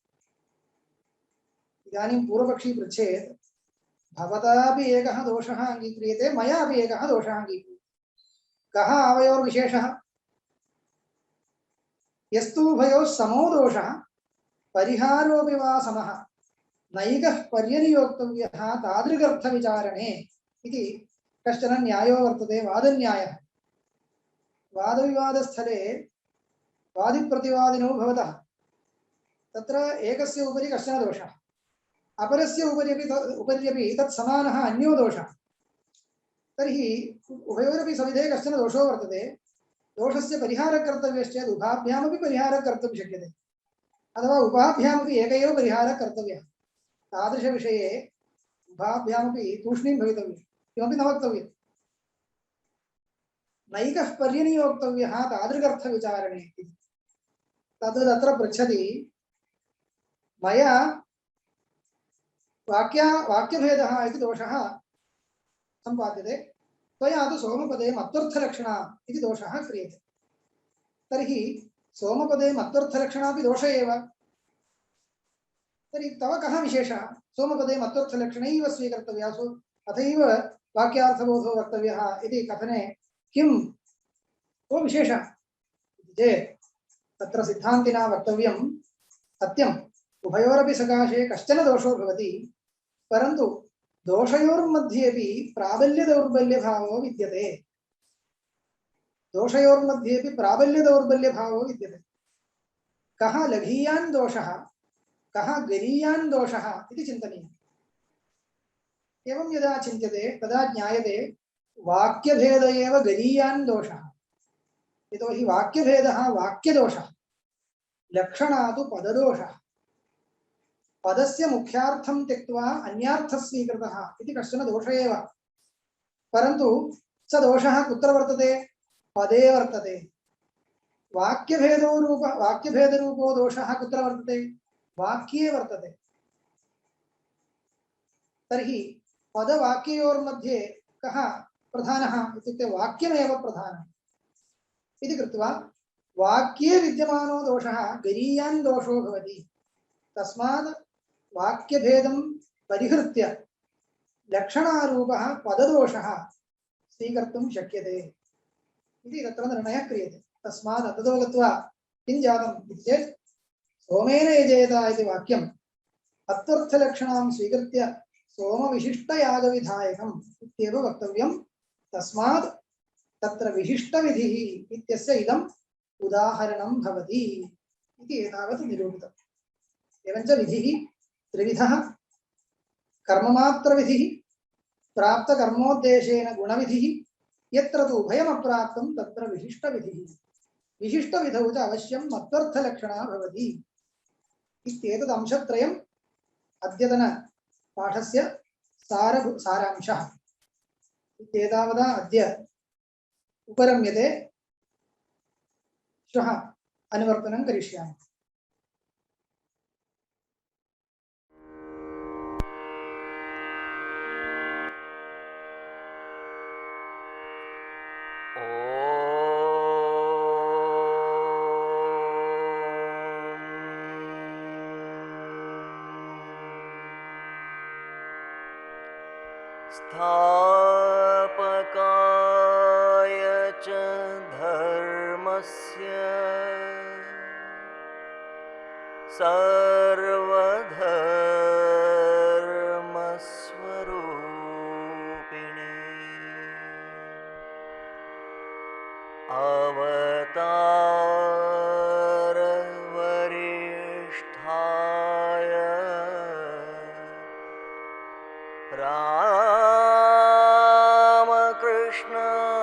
इदानीं पूर्वपक्षी पृच्छेत् भवतापि एकः दोषः अङ्गीक्रियते, मयापि एकः दोषः अङ्गीक्रियते, कः आवयोर्विशेषः? यस्तु उभयोः समो दोषः परिहारोऽपि वा समः नैकः पर्यनियोक्तव्यः तादृगर्थविचारणे इति कश्चन न्यायो वर्तते, वादन्यायः। वादविवादस्थले वादिप्रतिवादिनौ भवतः तत्र एकस्य उपरि कश्चन दोषः, अपरस्य उपरि तत् समानः अन्यो दोषः, तर्हि उभयोरपि सविधे कश्चन दोषो वर्तते। दोषस्य परिहारः कर्तव्यश्चेत् उभाभ्यामपि परिहारः कर्तुं शक्यते, अथवा उभाभ्यामपि एक एव परिहारः कर्तव्यः। तादृशविषये उभाभ्यामपि तूष्णीं भवितव्यं, किमपि न वक्तव्यम्। नैकः पर्यनियोक्तव्यः तादृगर्थविचारणे तद् तत्र पृच्छति। मया वाक्यभेदः इति दोषः सम्पाद्यते, त्वया तु सोमपदे मत्वर्थलक्षणा इति दोषः क्रियते। तर्हि सोमपदे मत्वर्थलक्षणापि दोष एव, तर्हि तव कः विशेषः? सोमपदे मत्वर्थलक्षणैव स्वीकर्तव्या, अथैव वाक्यार्थबोधो वक्तव्यः इति कथने किं को विशेषः चेत् तत्र सिद्धान्तिना वक्तव्यं सत्यम्, उभयोरपि सकाशे कश्चन दोषो भवति, परन्तु दोषयोर्मध्येपि प्राबल्यदौर्बल्यभावो विद्यते। दोषयोर्मध्येपि प्राबल्यदौर्बल्यभावो विद्यते। कः लघीयान् दोषः, कः गरीयान् दोषः इति चिन्तनीयम्। एवं यदा चिन्त्यते तदा ज्ञायते वाक्यभेद एव गरीयान् दोषः। यतोहि वाक्यभेदः वाक्यदोषः, लक्षणा तु पददोषः। पदस्य मुख्यार्थं त्यक्त्वा अन्यार्थः स्वीकृतः इति कश्चन दोष एव, परन्तु स दोषः कुत्र वर्तते? पदे वर्तते। वाक्यभेदरूपो दोषः कुत्र वर्तते? वाक्ये वर्तते। तर्हि पदवाक्ययोर्मध्ये कः प्रधानः इत्युक्ते वाक्यमेव प्रधानः इति कृत्वा वाक्ये विद्यमानो दोषः गरीयान् दोषो भवति। तस्मात् वाक्यभेदं परिहृत्य लक्षणारूपः पददोषः स्वीकर्तुं शक्यते इति तत्र निर्णयः क्रियते। तस्मात् अततो गत्वा किं जातम् इति चेत् सोमेन यजेत इति वाक्यम् अर्थलक्षणां स्वीकृत्य सोमविशिष्टयागविधायकम् इत्येव वक्तव्यम्। तस्मात् तत्र विशिष्टविधिः इत्यस्य इदम् उदाहरणं भवति इति एतावत् निरूपितम्। एवञ्च विधिः त्रिविधः: कर्ममात्रविधिः, प्राप्तकर्मोद्देशेन गुणविधिः, यत्र तु उभयमप्राप्तं तत्र विशिष्टविधिः। विशिष्टविधौ च अवश्यं मत्वर्थलक्षणा भवति। इत्येतद् अंशत्रयम् अद्यतनपाठस्य सारांशः। इत्येतावता अद्य उपरम्यते। श्वः अनुवर्तनं करिष्यामि। स्थापकाय च धर्मस्य सर्वधर्मस्वरूपिणे अवतार वरिष्ठाय रामकृष्णाय